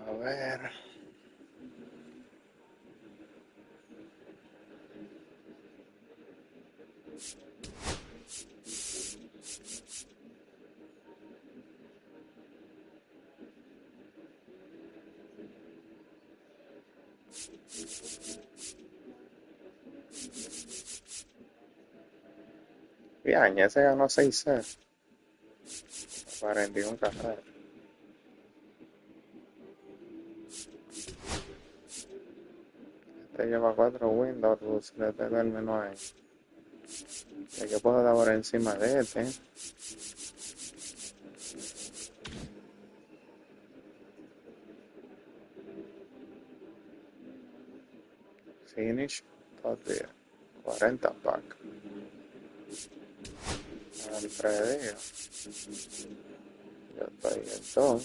A ver. Ya se ganó 6-0. 41 carreras. Este lleva 4 wins, 2 losses. Este terminó ahí. El que puedo dar por encima de este. Finish top 10. 40 pack. Alfredo. Yo estoy en todo.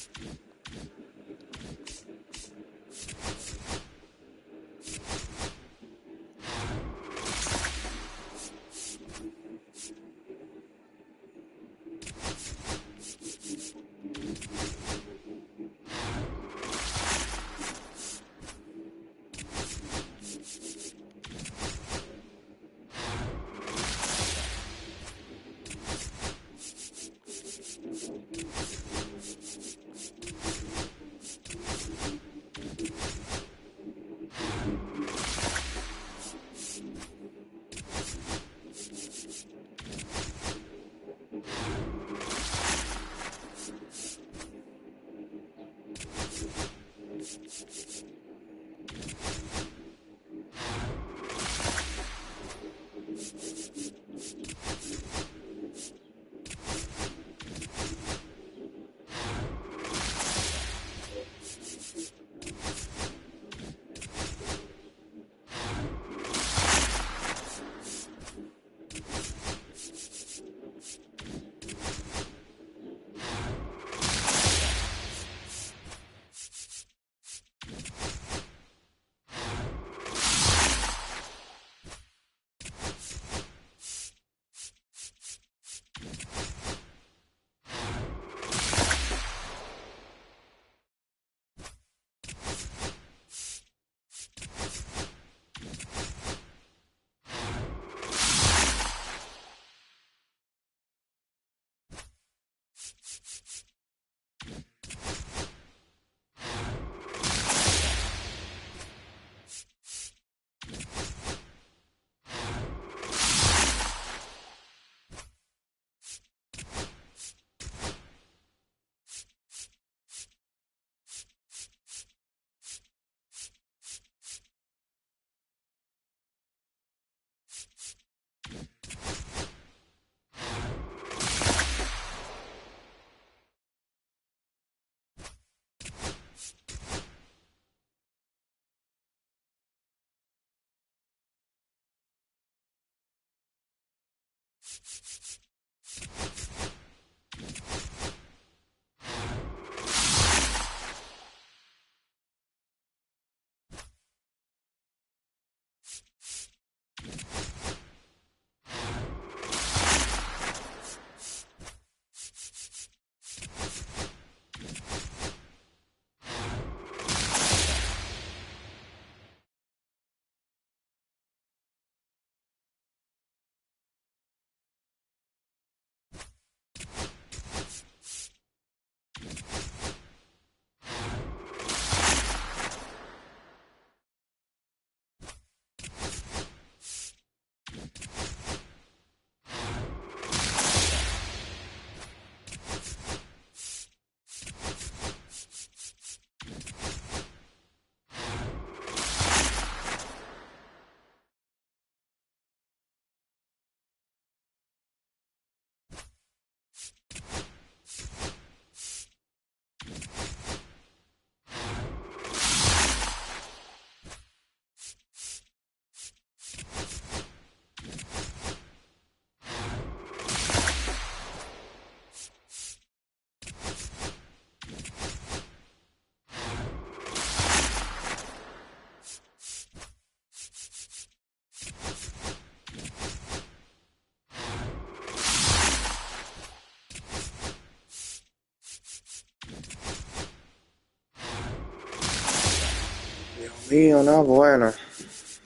Dios mío, no, bueno.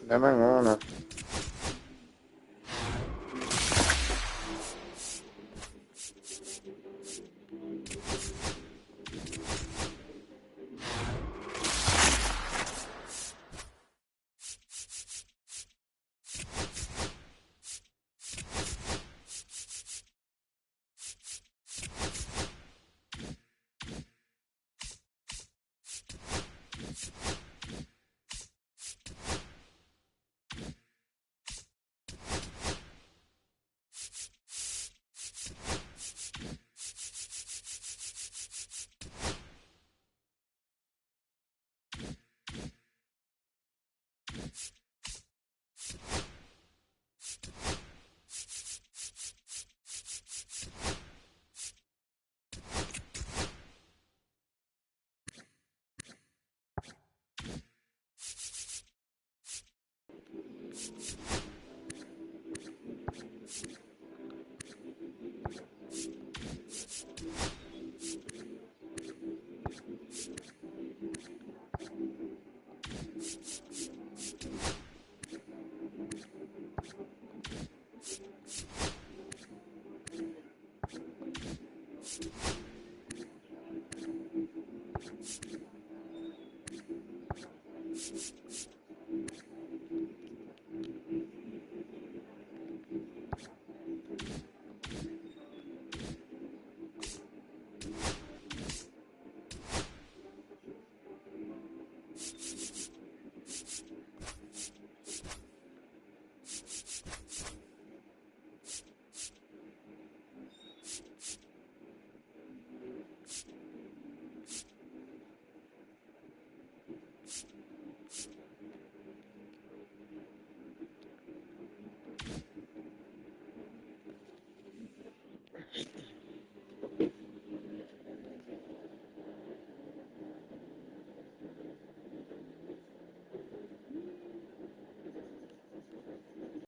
Dame una.